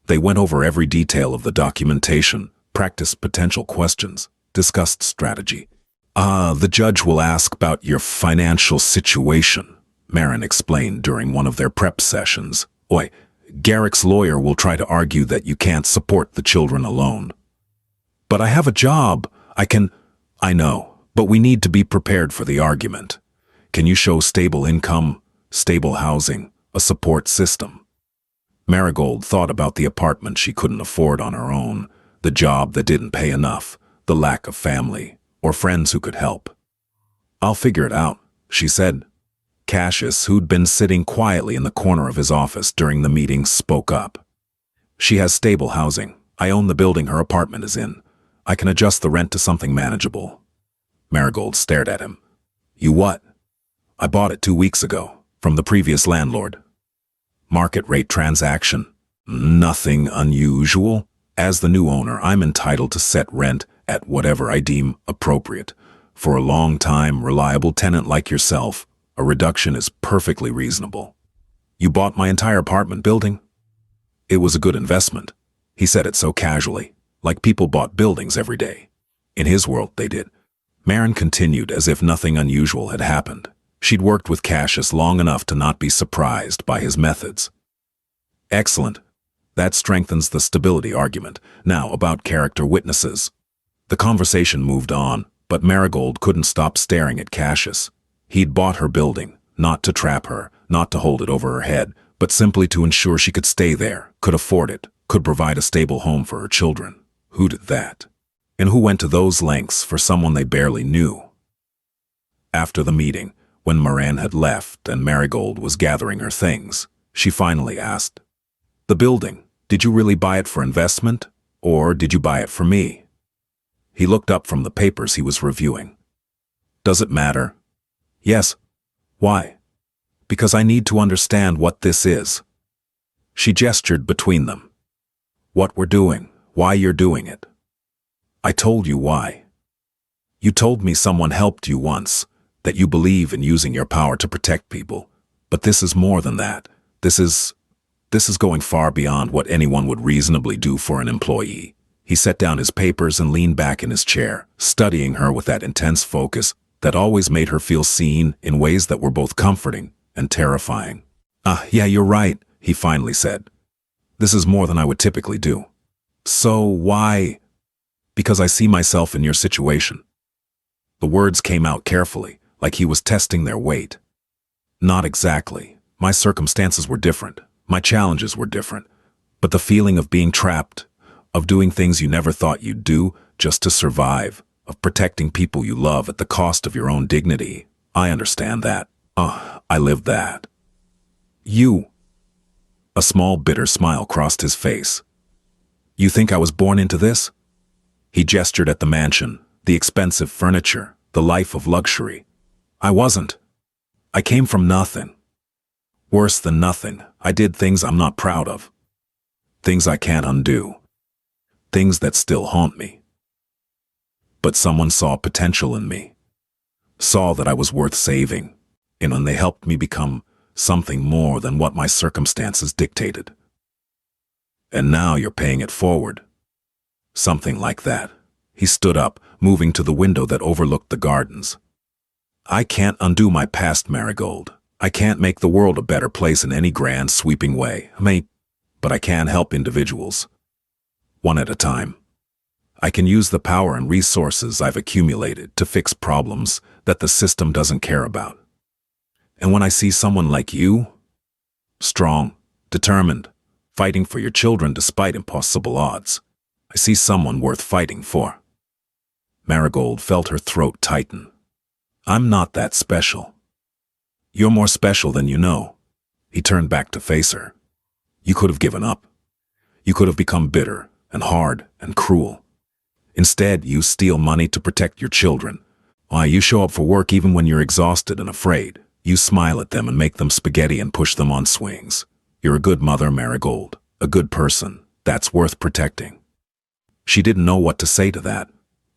They went over every detail of the documentation, practiced potential questions, discussed strategy. The judge will ask about your financial situation, Marin explained during one of their prep sessions. Garrick's lawyer will try to argue that you can't support the children alone. But I have a job. I know, but we need to be prepared for the argument. Can you show stable income, stable housing, a support system? Marigold thought about the apartment she couldn't afford on her own, the job that didn't pay enough, the lack of family, or friends who could help. I'll figure it out, she said. Cassius, who'd been sitting quietly in the corner of his office during the meeting, spoke up. She has stable housing. I own the building her apartment is in. I can adjust the rent to something manageable. Marigold stared at him. You what? I bought it 2 weeks ago, from the previous landlord. Market rate transaction. Nothing unusual. As the new owner, I'm entitled to set rent at whatever I deem appropriate. For a long-time, reliable tenant like yourself, a reduction is perfectly reasonable. You bought my entire apartment building? It was a good investment. He said it so casually, like people bought buildings every day. In his world, they did. Marin continued as if nothing unusual had happened. She'd worked with Cassius long enough to not be surprised by his methods. Excellent. That strengthens the stability argument. Now about character witnesses. The conversation moved on, but Marigold couldn't stop staring at Cassius. He'd bought her building, not to trap her, not to hold it over her head, but simply to ensure she could stay there, could afford it, could provide a stable home for her children. Who did that? And who went to those lengths for someone they barely knew? After the meeting, when Moran had left and Marigold was gathering her things, she finally asked, "The building, did you really buy it for investment, or did you buy it for me?" He looked up from the papers he was reviewing. "Does it matter?" "Yes." "Why?" "Because I need to understand what this is." She gestured between them. "What we're doing, why you're doing it." "I told you why. You told me someone helped you once, that you believe in using your power to protect people. But this is more than that. This is going far beyond what anyone would reasonably do for an employee." He set down his papers and leaned back in his chair, studying her with that intense focus that always made her feel seen in ways that were both comforting and terrifying. Yeah, you're right," he finally said. "This is more than I would typically do." "So why?" "Because I see myself in your situation." The words came out carefully, like he was testing their weight. "Not exactly. My circumstances were different. My challenges were different. But the feeling of being trapped, of doing things you never thought you'd do just to survive, of protecting people you love at the cost of your own dignity, I understand that. I lived that." "You?" A small bitter smile crossed his face. "You think I was born into this?" He gestured at the mansion, the expensive furniture, the life of luxury. "I wasn't. I came from nothing. Worse than nothing, I did things I'm not proud of. Things I can't undo. Things that still haunt me. But someone saw potential in me. Saw that I was worth saving, and they helped me become something more than what my circumstances dictated. And now you're paying it forward." "Something like that." He stood up, moving to the window that overlooked the gardens. "I can't undo my past, Marigold. I can't make the world a better place in any grand, sweeping way. But I can help individuals. One at a time. I can use the power and resources I've accumulated to fix problems that the system doesn't care about. And when I see someone like you, strong, determined, fighting for your children despite impossible odds, I see someone worth fighting for." Marigold felt her throat tighten. "I'm not that special." "You're more special than you know." He turned back to face her. "You could have given up. You could have become bitter and hard and cruel. Instead, you steal money to protect your children. Why, you show up for work even when you're exhausted and afraid. You smile at them and make them spaghetti and push them on swings. You're a good mother, Marigold. A good person. That's worth protecting." She didn't know what to say to that.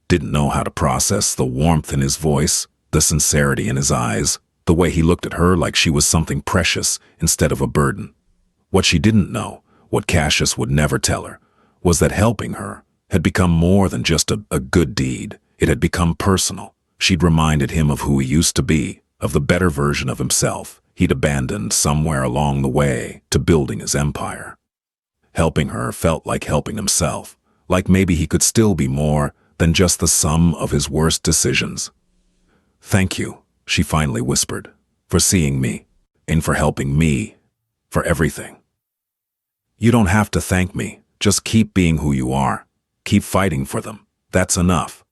Didn't know how to process the warmth in his voice, the sincerity in his eyes, the way he looked at her like she was something precious instead of a burden. What she didn't know, what Cassius would never tell her, was that helping her had become more than just a good deed. It had become personal. She'd reminded him of who he used to be, of the better version of himself he'd abandoned somewhere along the way to building his empire. Helping her felt like helping himself, like maybe he could still be more than just the sum of his worst decisions. "Thank you," she finally whispered, "for seeing me, and for helping me, for everything." "You don't have to thank me. Just keep being who you are. Keep fighting for them. That's enough."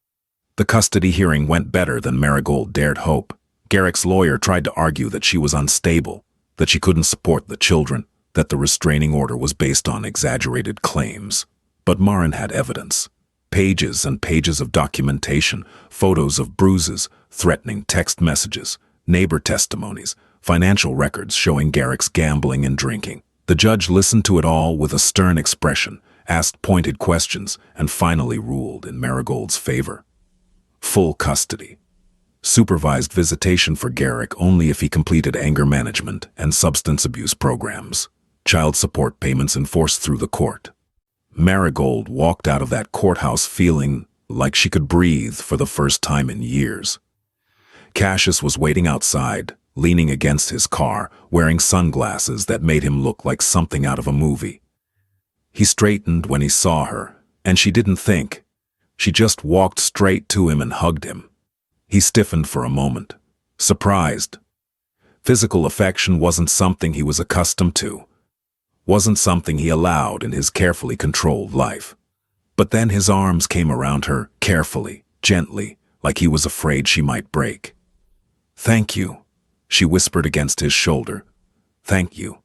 The custody hearing went better than Marigold dared hope. Garrick's lawyer tried to argue that she was unstable, that she couldn't support the children, that the restraining order was based on exaggerated claims. But Marin had evidence. Pages and pages of documentation, photos of bruises, threatening text messages, neighbor testimonies, financial records showing Garrick's gambling and drinking. The judge listened to it all with a stern expression, asked pointed questions, and finally ruled in Marigold's favor. Full custody. Supervised visitation for Garrick only if he completed anger management and substance abuse programs. Child support payments enforced through the court. Marigold walked out of that courthouse feeling like she could breathe for the first time in years. Cassius was waiting outside, leaning against his car, wearing sunglasses that made him look like something out of a movie. He straightened when he saw her, and she didn't think. She just walked straight to him and hugged him. He stiffened for a moment, surprised. Physical affection wasn't something he was accustomed to, wasn't something he allowed in his carefully controlled life. But then his arms came around her, carefully, gently, like he was afraid she might break. "Thank you," she whispered against his shoulder. "Thank you,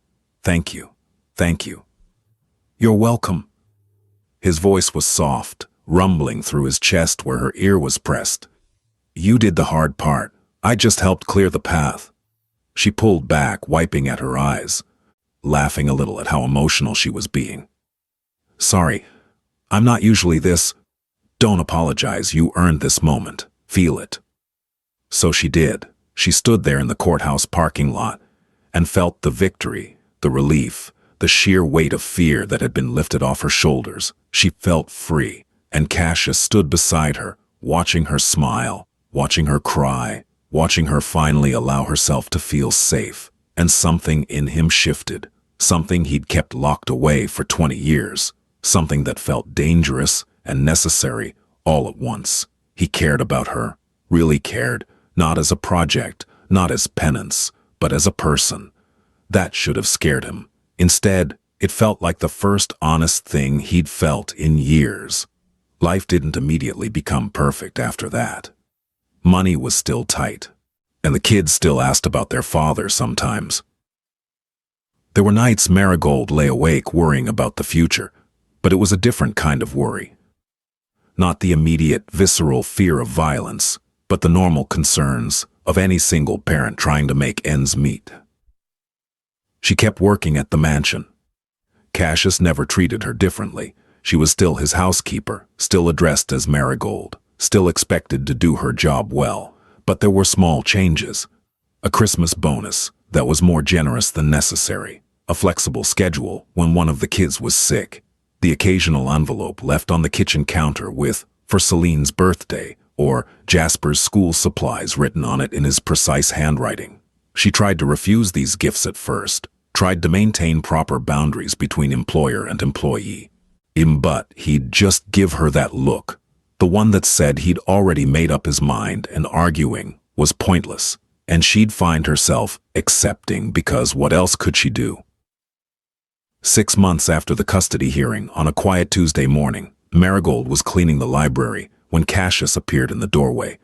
thank you, thank you." "You're welcome." His voice was soft, rumbling through his chest where her ear was pressed. "You did the hard part. I just helped clear the path." She pulled back, wiping at her eyes, laughing a little at how emotional she was being. "Sorry, I'm not usually this." "Don't apologize, you earned this moment. Feel it." So she did. She stood there in the courthouse parking lot and felt the victory, the relief, the sheer weight of fear that had been lifted off her shoulders. She felt free, and Cassius stood beside her, watching her smile, watching her cry, watching her finally allow herself to feel safe. And something in him shifted, something he'd kept locked away for 20 years, something that felt dangerous and necessary all at once. He cared about her, really cared, not as a project, not as penance, but as a person. That should have scared him. Instead, it felt like the first honest thing he'd felt in years. Life didn't immediately become perfect after that. Money was still tight, and the kids still asked about their father sometimes. There were nights Marigold lay awake worrying about the future, but it was a different kind of worry. Not the immediate, visceral fear of violence, but the normal concerns of any single parent trying to make ends meet. She kept working at the mansion. Cassius never treated her differently. She was still his housekeeper, still addressed as Marigold, still expected to do her job well. But there were small changes. A Christmas bonus that was more generous than necessary, a flexible schedule when one of the kids was sick, the occasional envelope left on the kitchen counter with, "For Celine's birthday," or "Jasper's school supplies" written on it in his precise handwriting. She tried to refuse these gifts at first, tried to maintain proper boundaries between employer and employee. But he'd just give her that look, the one that said he'd already made up his mind and arguing was pointless, and she'd find herself accepting because what else could she do? 6 months after the custody hearing, on a quiet Tuesday morning, Marigold was cleaning the library when Cassius appeared in the doorway.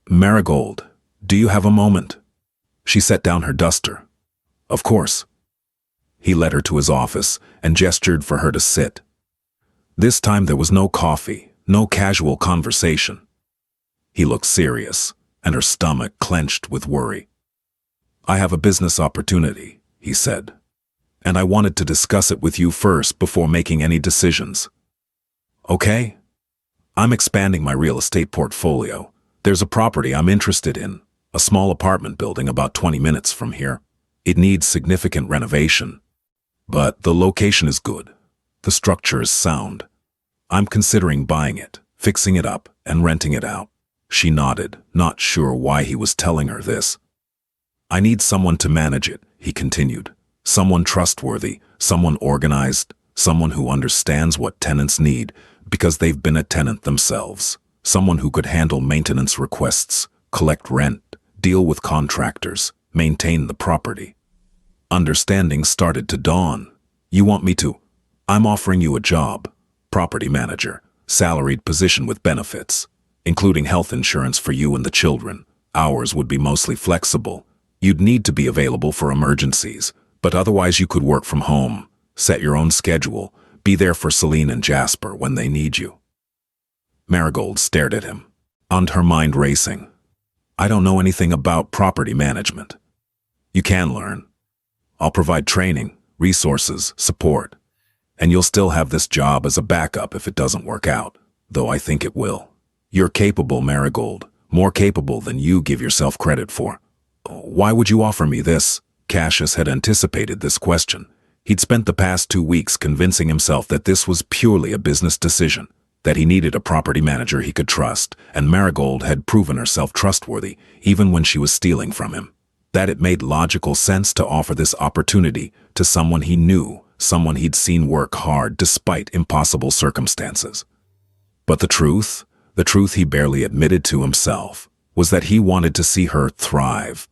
"Marigold, do you have a moment?" She set down her duster. "Of course." He led her to his office and gestured for her to sit. This time there was no coffee, no casual conversation. He looked serious, and her stomach clenched with worry. "I have a business opportunity," he said, "and I wanted to discuss it with you first before making any decisions." "Okay?" "I'm expanding my real estate portfolio. There's a property I'm interested in, a small apartment building about 20 minutes from here. It needs significant renovation, but the location is good. The structure is sound. I'm considering buying it, fixing it up, and renting it out." She nodded, not sure why he was telling her this. "I need someone to manage it," he continued. "Someone trustworthy, someone organized, someone who understands what tenants need because they've been a tenant themselves. Someone who could handle maintenance requests, collect rent, deal with contractors, maintain the property." Understanding started to dawn. "You want me to? I'm offering you a job. Property manager, salaried position with benefits, including health insurance for you and the children. Hours would be mostly flexible. You'd need to be available for emergencies, but otherwise you could work from home, set your own schedule, be there for Celine and Jasper when they need you." Marigold stared at him, and her mind racing. "I don't know anything about property management." "You can learn. I'll provide training, resources, support. And you'll still have this job as a backup if it doesn't work out, though I think it will. You're capable, Marigold, more capable than you give yourself credit for. Why would you offer me this? Cassius had anticipated this question. He'd spent the past 2 weeks convincing himself that this was purely a business decision, that he needed a property manager he could trust, and Marigold had proven herself trustworthy even when she was stealing from him. That it made logical sense to offer this opportunity to someone he knew, someone he'd seen work hard despite impossible circumstances. But the truth he barely admitted to himself, was that he wanted to see her thrive,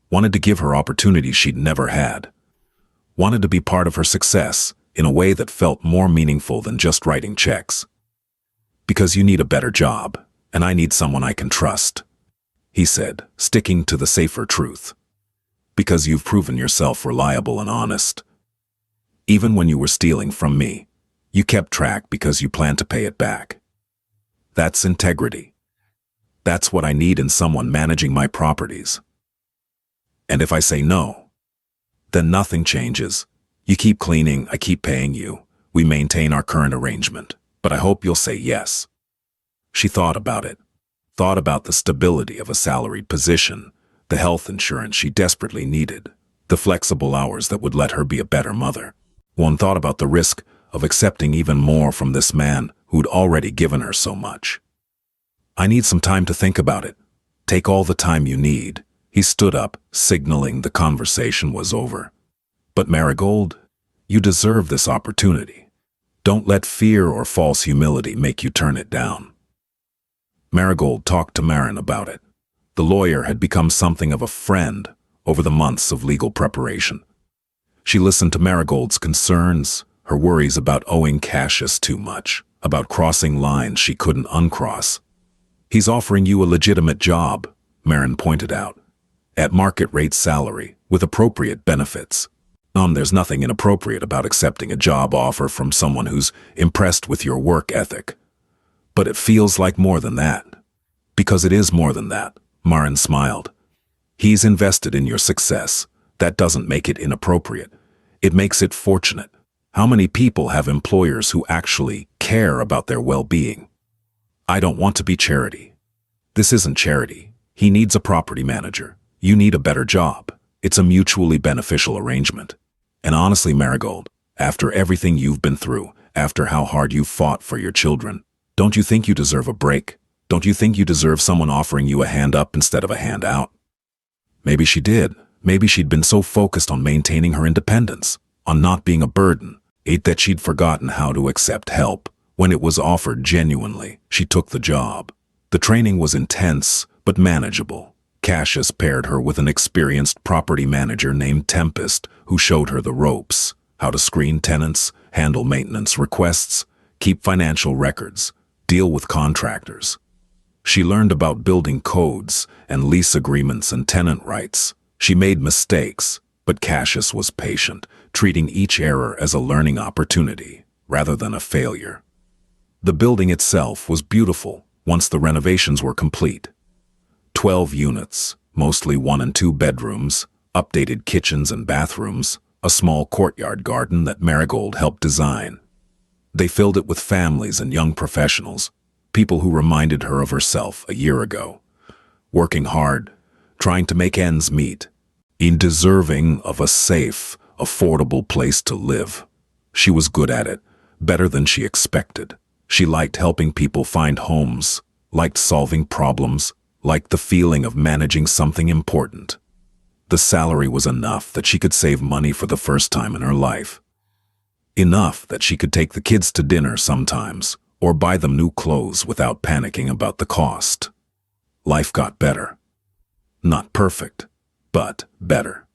wanted to give her opportunities she'd never had, wanted to be part of her success in a way that felt more meaningful than just writing checks. Because you need a better job, and I need someone I can trust, he said, sticking to the safer truth. Because you've proven yourself reliable and honest. Even when you were stealing from me, you kept track because you planned to pay it back. That's integrity. That's what I need in someone managing my properties. And if I say no, then nothing changes. You keep cleaning, I keep paying you. We maintain our current arrangement, but I hope you'll say yes. She thought about it, thought about the stability of a salaried position, the health insurance she desperately needed, the flexible hours that would let her be a better mother. One thought about the risk of accepting even more from this man who'd already given her so much. I need some time to think about it. Take all the time you need. He stood up, signaling the conversation was over. But Marigold, you deserve this opportunity. Don't let fear or false humility make you turn it down. Marigold talked to Marin about it. The lawyer had become something of a friend over the months of legal preparation. She listened to Marigold's concerns, her worries about owing Cassius too much, about crossing lines she couldn't uncross. He's offering you a legitimate job, Marin pointed out, at market rate salary, with appropriate benefits. There's nothing inappropriate about accepting a job offer from someone who's impressed with your work ethic. But it feels like more than that. Because it is more than that, Marin smiled. He's invested in your success. That doesn't make it inappropriate. It makes it fortunate. How many people have employers who actually care about their well-being? I don't want to be charity. This isn't charity. He needs a property manager. You need a better job. It's a mutually beneficial arrangement. And honestly, Marigold, after everything you've been through, after how hard you've fought for your children, don't you think you deserve a break? Don't you think you deserve someone offering you a hand up instead of a hand out? Maybe she did. Maybe she'd been so focused on maintaining her independence, on not being a burden, that she'd forgotten how to accept help. When it was offered genuinely, she took the job. The training was intense, but manageable. Cassius paired her with an experienced property manager named Tempest, who showed her the ropes, how to screen tenants, handle maintenance requests, keep financial records, deal with contractors. She learned about building codes and lease agreements and tenant rights. She made mistakes, but Cassius was patient, treating each error as a learning opportunity rather than a failure. The building itself was beautiful once the renovations were complete. 12 units, mostly 1 and 2 bedrooms, updated kitchens and bathrooms, a small courtyard garden that Marigold helped design. They filled it with families and young professionals, people who reminded her of herself a year ago, working hard, trying to make ends meet, in deserving of a safe, affordable place to live. She was good at it, better than she expected. She liked helping people find homes, liked solving problems, liked the feeling of managing something important. The salary was enough that she could save money for the first time in her life. Enough that she could take the kids to dinner sometimes, or buy them new clothes without panicking about the cost. Life got better. Not perfect, but better.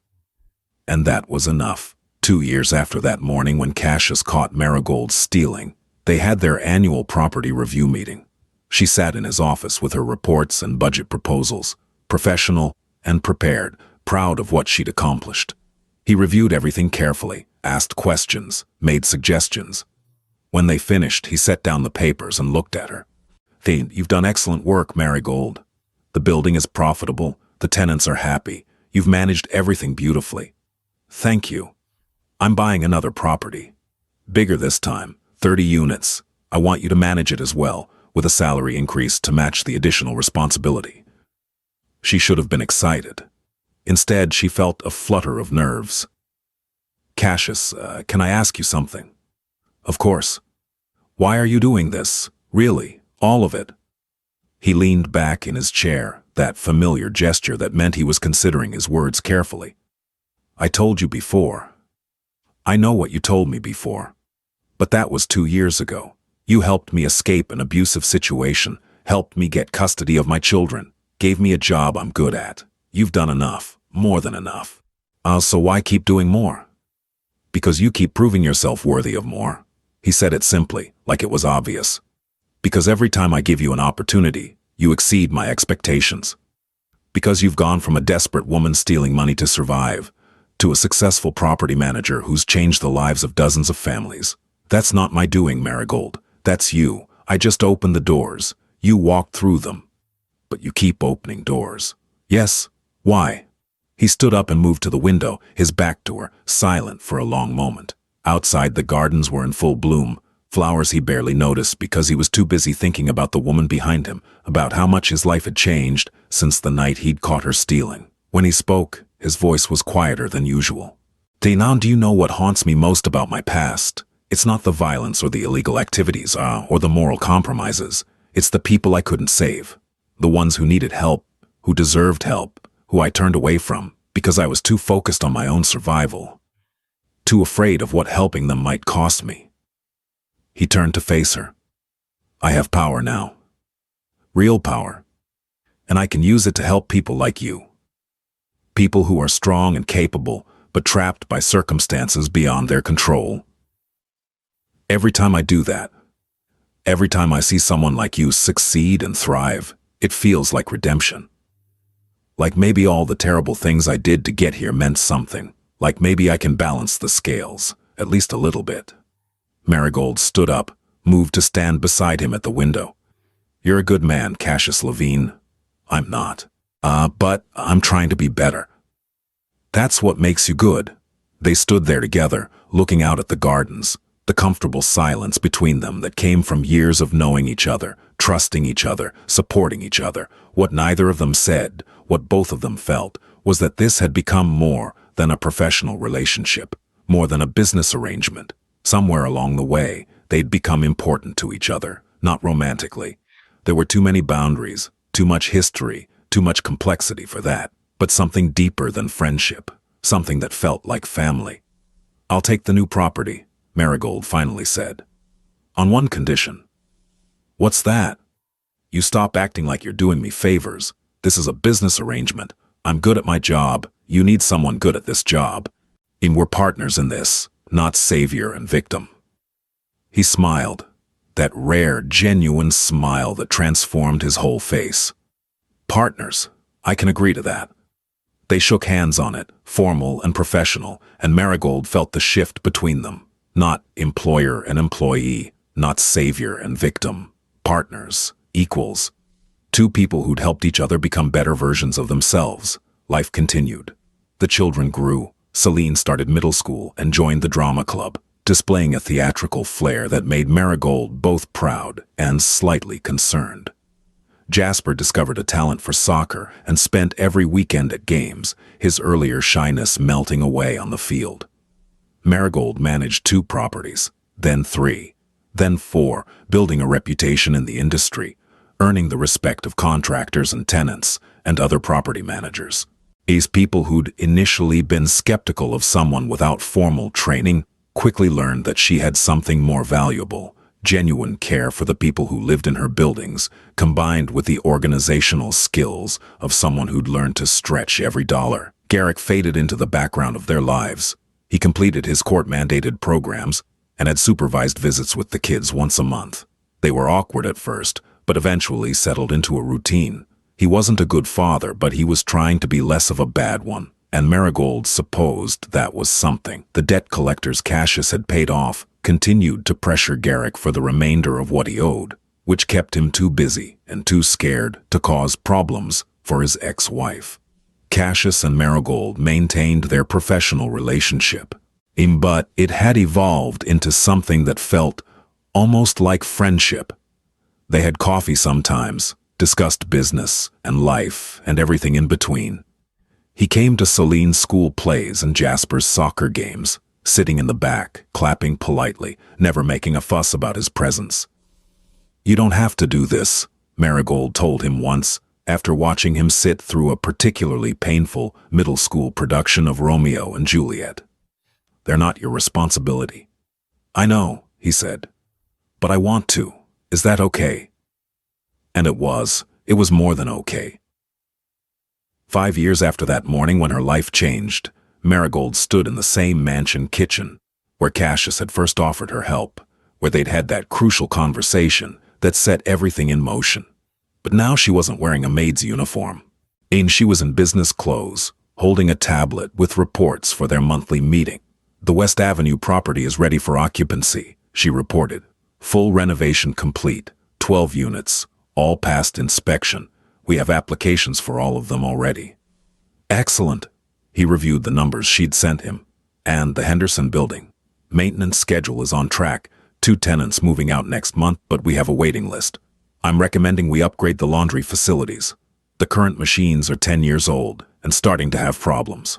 And that was enough. 2 years after that morning when Cassius caught Marigold stealing, they had their annual property review meeting. She sat in his office with her reports and budget proposals, professional and prepared, proud of what she'd accomplished. He reviewed everything carefully, asked questions, made suggestions. When they finished, he set down the papers and looked at her. You've done excellent work, Marigold. The building is profitable, the tenants are happy. You've managed everything beautifully. Thank you. I'm buying another property. Bigger this time, 30 units. I want you to manage it as well, with a salary increase to match the additional responsibility. She should have been excited. Instead, she felt a flutter of nerves. Cassius, can I ask you something? Of course. Why are you doing this? Really, all of it? He leaned back in his chair, that familiar gesture that meant he was considering his words carefully. I told you before. I know what you told me before. But that was 2 years ago. You helped me escape an abusive situation, helped me get custody of my children, gave me a job I'm good at. You've done enough, more than enough. So why keep doing more? Because you keep proving yourself worthy of more. He said it simply, like it was obvious. Because every time I give you an opportunity, you exceed my expectations. Because you've gone from a desperate woman stealing money to survive, to a successful property manager who's changed the lives of dozens of families. That's not my doing, Marigold. That's you. I just opened the doors. You walked through them. But you keep opening doors. Yes? Why? He stood up and moved to the window, his back to her, silent for a long moment. Outside, the gardens were in full bloom, flowers he barely noticed because he was too busy thinking about the woman behind him, about how much his life had changed since the night he'd caught her stealing. When he spoke, his voice was quieter than usual. Now do you know what haunts me most about my past? It's not the violence or the illegal activities, or the moral compromises. It's the people I couldn't save. The ones who needed help, who deserved help, who I turned away from because I was too focused on my own survival. Too afraid of what helping them might cost me. He turned to face her. I have power now. Real power. And I can use it to help people like you. People who are strong and capable, but trapped by circumstances beyond their control. Every time I do that, every time I see someone like you succeed and thrive, it feels like redemption. Like maybe all the terrible things I did to get here meant something. Like maybe I can balance the scales, at least a little bit. Marigold stood up, moved to stand beside him at the window. You're a good man, Cassius Levine. I'm not. But I'm trying to be better. That's what makes you good. They stood there together, looking out at the gardens, the comfortable silence between them that came from years of knowing each other, trusting each other, supporting each other. What neither of them said, what both of them felt, was that this had become more than a professional relationship, more than a business arrangement. Somewhere along the way, they'd become important to each other, not romantically. There were too many boundaries, too much history, too much complexity for that, but something deeper than friendship, something that felt like family. I'll take the new property, Marigold finally said. On one condition. What's that? You stop acting like you're doing me favors. This is a business arrangement. I'm good at my job. You need someone good at this job. And we're partners in this, not savior and victim. He smiled, that rare, genuine smile that transformed his whole face. Partners. I can agree to that. They shook hands on it, formal and professional, and Marigold felt the shift between them. Not employer and employee, not savior and victim. Partners, equals. Two people who'd helped each other become better versions of themselves. Life continued. The children grew. Celine started middle school and joined the drama club, displaying a theatrical flair that made Marigold both proud and slightly concerned. Jasper discovered a talent for soccer and spent every weekend at games, his earlier shyness melting away on the field. Marigold managed 2 properties, then 3, then 4, building a reputation in the industry, earning the respect of contractors and tenants and other property managers. These people who'd initially been skeptical of someone without formal training quickly learned that she had something more valuable, genuine care for the people who lived in her buildings, combined with the organizational skills of someone who'd learned to stretch every dollar. Garrick faded into the background of their lives. He completed his court-mandated programs and had supervised visits with the kids once a month. They were awkward at first, but eventually settled into a routine. He wasn't a good father, but he was trying to be less of a bad one, and Marigold supposed that was something. The debt collectors Cassius had paid off continued to pressure Garrick for the remainder of what he owed, which kept him too busy and too scared to cause problems for his ex-wife. Cassius and Marigold maintained their professional relationship, But it had evolved into something that felt almost like friendship. They had coffee sometimes, discussed business and life and everything in between. He came to Celine's school plays and Jasper's soccer games, sitting in the back, clapping politely, never making a fuss about his presence. "You don't have to do this," Marigold told him once, after watching him sit through a particularly painful middle school production of Romeo and Juliet. "They're not your responsibility." "I know," he said, "but I want to. Is that okay?" And it was more than okay. 5 years after that morning when her life changed, Marigold stood in the same mansion kitchen, where Cassius had first offered her help, where they'd had that crucial conversation that set everything in motion. But now she wasn't wearing a maid's uniform. She was in business clothes, holding a tablet with reports for their monthly meeting. "The West Avenue property is ready for occupancy," she reported. "Full renovation complete, 12 units, all passed inspection. We have applications for all of them already." "Excellent." He reviewed the numbers she'd sent him. "And the Henderson building. Maintenance schedule is on track. 2 tenants moving out next month, but we have a waiting list. I'm recommending we upgrade the laundry facilities. The current machines are 10 years old and starting to have problems."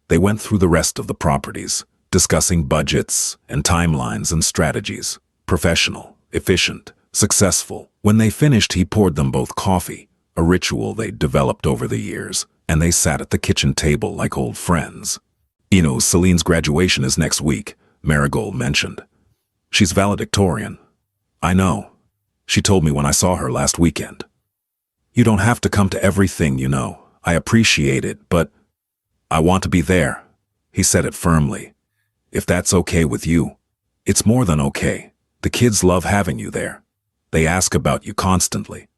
They went through the rest of the properties, discussing budgets and timelines and strategies. Professional, efficient, successful. When they finished, he poured them both coffee, a ritual they'd developed over the years, and they sat at the kitchen table like old friends. "Celine's graduation is next week," Marigold mentioned. "She's valedictorian." "I know. She told me when I saw her last weekend." "You don't have to come to everything, I appreciate it, but I want to be there." He said it firmly. "If that's okay with you." "It's more than okay. The kids love having you there. They ask about you constantly.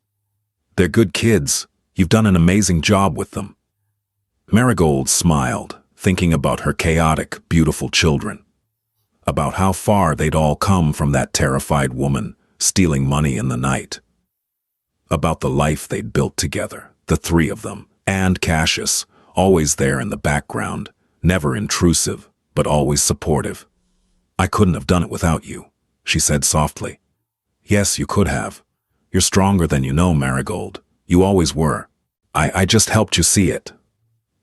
They're good kids. You've done an amazing job with them." Marigold smiled, thinking about her chaotic, beautiful children. About how far they'd all come from that terrified woman, stealing money in the night. About the life they'd built together, the three of them, and Cassius, always there in the background, never intrusive, but always supportive. "I couldn't have done it without you," she said softly. "Yes, you could have. You're stronger than you know, Marigold. You always were. I just helped you see it."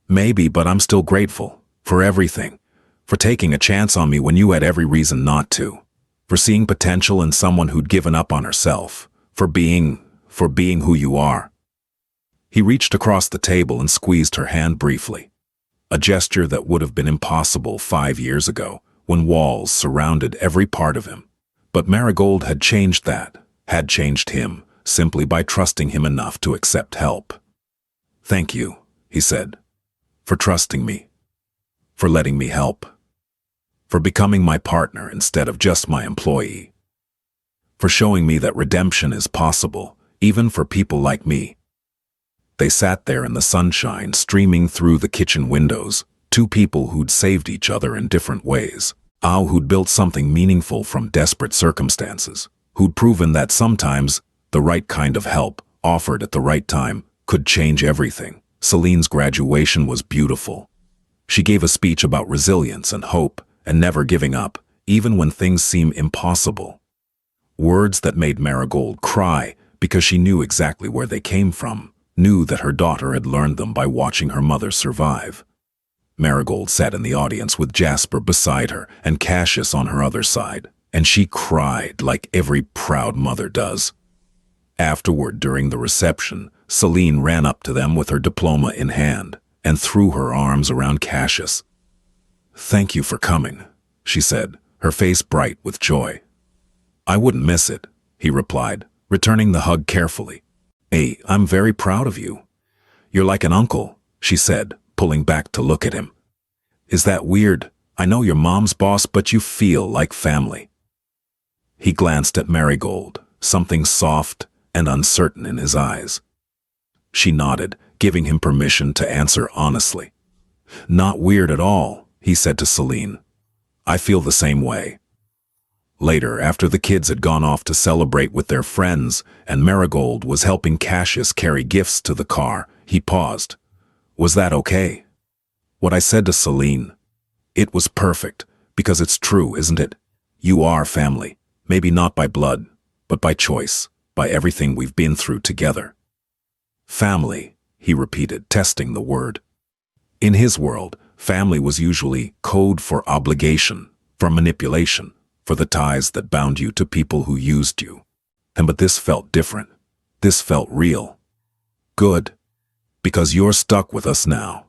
"Maybe, but I'm still grateful. For everything. For taking a chance on me when you had every reason not to. For seeing potential in someone who'd given up on herself. For being who you are." He reached across the table and squeezed her hand briefly. A gesture that would have been impossible 5 years ago, when walls surrounded every part of him. But Marigold had changed that, had changed him, simply by trusting him enough to accept help. "Thank you," he said, "for trusting me. For letting me help. For becoming my partner instead of just my employee. For showing me that redemption is possible, even for people like me." They sat there in the sunshine streaming through the kitchen windows, two people who'd saved each other in different ways. Who'd built something meaningful from desperate circumstances. Who'd proven that sometimes the right kind of help, offered at the right time, could change everything. Celine's graduation was beautiful. She gave a speech about resilience and hope and never giving up, even when things seem impossible. Words that made Marigold cry because she knew exactly where they came from, knew that her daughter had learned them by watching her mother survive. Marigold sat in the audience with Jasper beside her and Cassius on her other side, and she cried like every proud mother does. Afterward, during the reception, Celine ran up to them with her diploma in hand and threw her arms around Cassius. "Thank you for coming," she said, her face bright with joy. "I wouldn't miss it," he replied, returning the hug carefully. "Hey, I'm very proud of you. You're like an uncle," she said, pulling back to look at him. "Is that weird? I know you're mom's boss, but you feel like family." He glanced at Marigold, something soft and uncertain in his eyes. She nodded, giving him permission to answer honestly. "Not weird at all," he said to Celine. "I feel the same way." Later, after the kids had gone off to celebrate with their friends and Marigold was helping Cassius carry gifts to the car, he paused. "Was that okay?" "What I said to Celine? It was perfect. Because it's true, isn't it? You are family, maybe not by blood, but by choice, by everything we've been through together. Family, he repeated, testing the word. In his world, family was usually code for obligation, for manipulation, for the ties that bound you to people who used you. But this felt different. This felt real. Good. Because you're stuck with us now.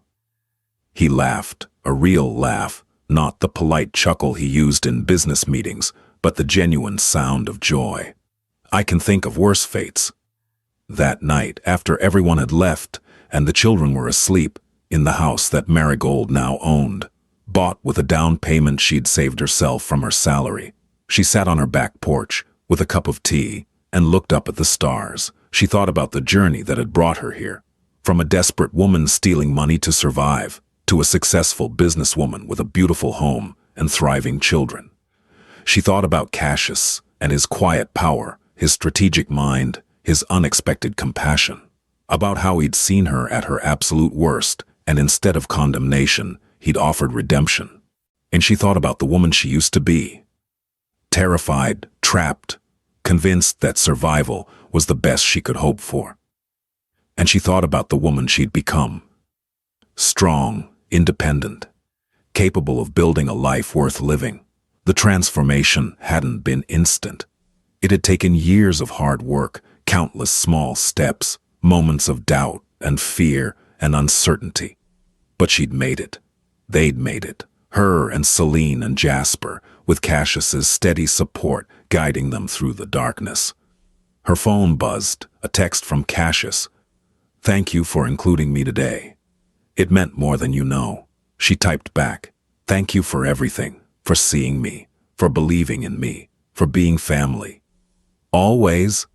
He laughed, a real laugh, not the polite chuckle he used in business meetings, but the genuine sound of joy. I can think of worse fates. That night, after everyone had left and the children were asleep, in the house that Marigold now owned, bought with a down payment she'd saved herself from her salary, she sat on her back porch with a cup of tea and looked up at the stars. She thought about the journey that had brought her here, from a desperate woman stealing money to survive, to a successful businesswoman with a beautiful home and thriving children. She thought about Cassius and his quiet power, his strategic mind, his unexpected compassion, about how he'd seen her at her absolute worst, and instead of condemnation, he'd offered redemption. And she thought about the woman she used to be. Terrified, trapped, convinced that survival was the best she could hope for. And she thought about the woman she'd become. Strong, independent, capable of building a life worth living. The transformation hadn't been instant. It had taken years of hard work, countless small steps, moments of doubt and fear and uncertainty. But she'd made it. They'd made it. Her and Celine and Jasper, with Cassius's steady support guiding them through the darkness. Her phone buzzed, a text from Cassius. "Thank you for including me today. It meant more than you know." She typed back, "Thank you for everything, for seeing me, for believing in me, for being family." Always.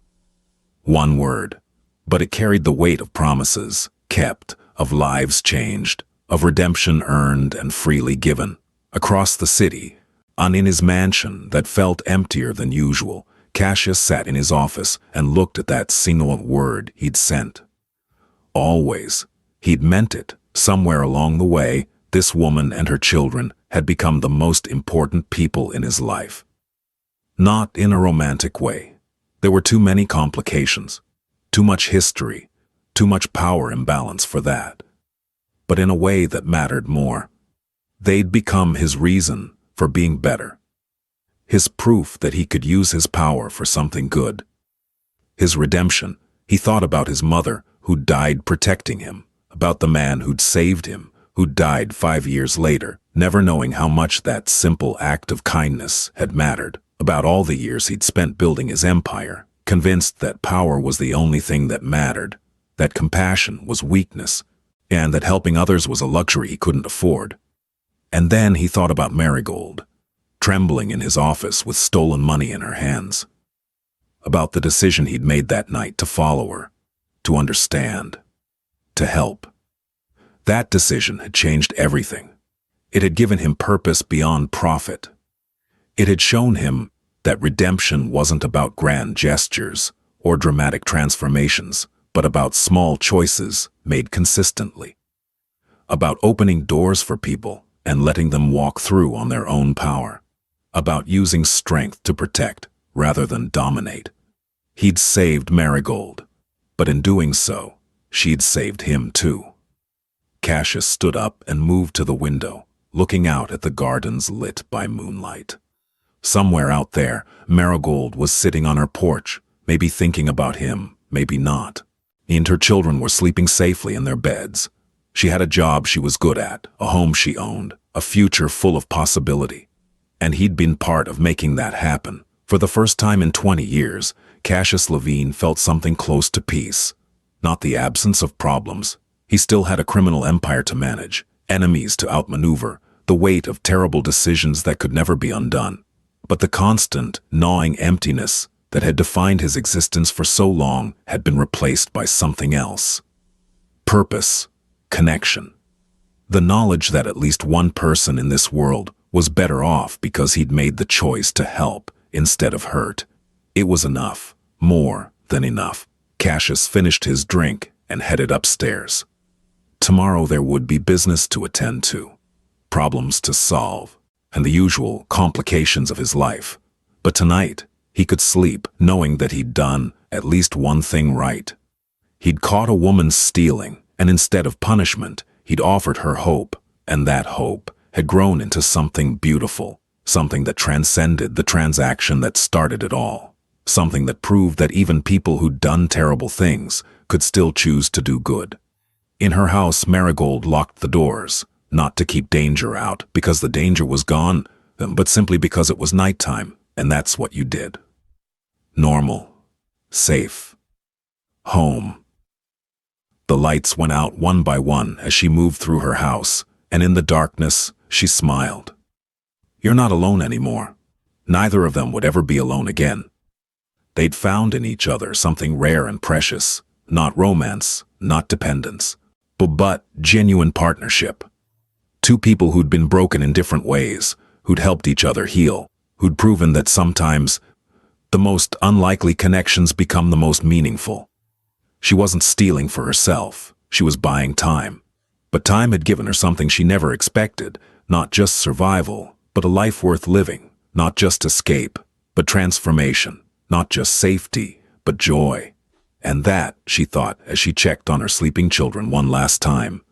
One word, but it carried the weight of promises kept, of lives changed, of redemption earned and freely given. Across the city, in his mansion that felt emptier than usual, Cassius sat in his office and looked at that single word he'd sent. Always. He'd meant it. Somewhere along the way, this woman and her children had become the most important people in his life. Not in a romantic way. There were too many complications, too much history, too much power imbalance for that. But in a way that mattered more. They'd become his reason for being better. His proof that he could use his power for something good. His redemption. He thought about his mother, who died protecting him, about the man who'd saved him, who died 5 years later, never knowing how much that simple act of kindness had mattered, about all the years he'd spent building his empire, convinced that power was the only thing that mattered, that compassion was weakness, and that helping others was a luxury he couldn't afford. And then he thought about Marigold, trembling in his office with stolen money in her hands, about the decision he'd made that night to follow her, to understand, to help. That decision had changed everything. It had given him purpose beyond profit. It had shown him that redemption wasn't about grand gestures or dramatic transformations, but about small choices made consistently. About opening doors for people and letting them walk through on their own power. About using strength to protect rather than dominate. He'd saved Marigold, but in doing so, she'd saved him too. Cassius stood up and moved to the window, looking out at the gardens lit by moonlight. Somewhere out there, Marigold was sitting on her porch, maybe thinking about him, maybe not. And her children were sleeping safely in their beds. She had a job she was good at, a home she owned, a future full of possibility. And he'd been part of making that happen. For the first time in 20 years, Cassius Levine felt something close to peace. Not the absence of problems. He still had a criminal empire to manage, enemies to outmaneuver, the weight of terrible decisions that could never be undone. But the constant, gnawing emptiness that had defined his existence for so long had been replaced by something else. Purpose, connection. The knowledge that at least one person in this world was better off because he'd made the choice to help instead of hurt. It was enough, more than enough. Cassius finished his drink and headed upstairs. Tomorrow there would be business to attend to, problems to solve, and the usual complications of his life. But tonight, he could sleep knowing that he'd done at least one thing right. He'd caught a woman stealing, and instead of punishment, he'd offered her hope, and that hope had grown into something beautiful, something that transcended the transaction that started it all, something that proved that even people who'd done terrible things could still choose to do good. In her house, Marigold locked the doors, not to keep danger out, because the danger was gone, but simply because it was nighttime, and that's what you did. Normal. Safe. Home. The lights went out one by one as she moved through her house, and in the darkness, she smiled. You're not alone anymore. Neither of them would ever be alone again. They'd found in each other something rare and precious, not romance, not dependence, but genuine partnership. Two people who'd been broken in different ways, who'd helped each other heal, who'd proven that sometimes the most unlikely connections become the most meaningful. She wasn't stealing for herself, she was buying time. But time had given her something she never expected, not just survival, but a life worth living, not just escape, but transformation, not just safety, but joy. And that, she thought as she checked on her sleeping children one last time,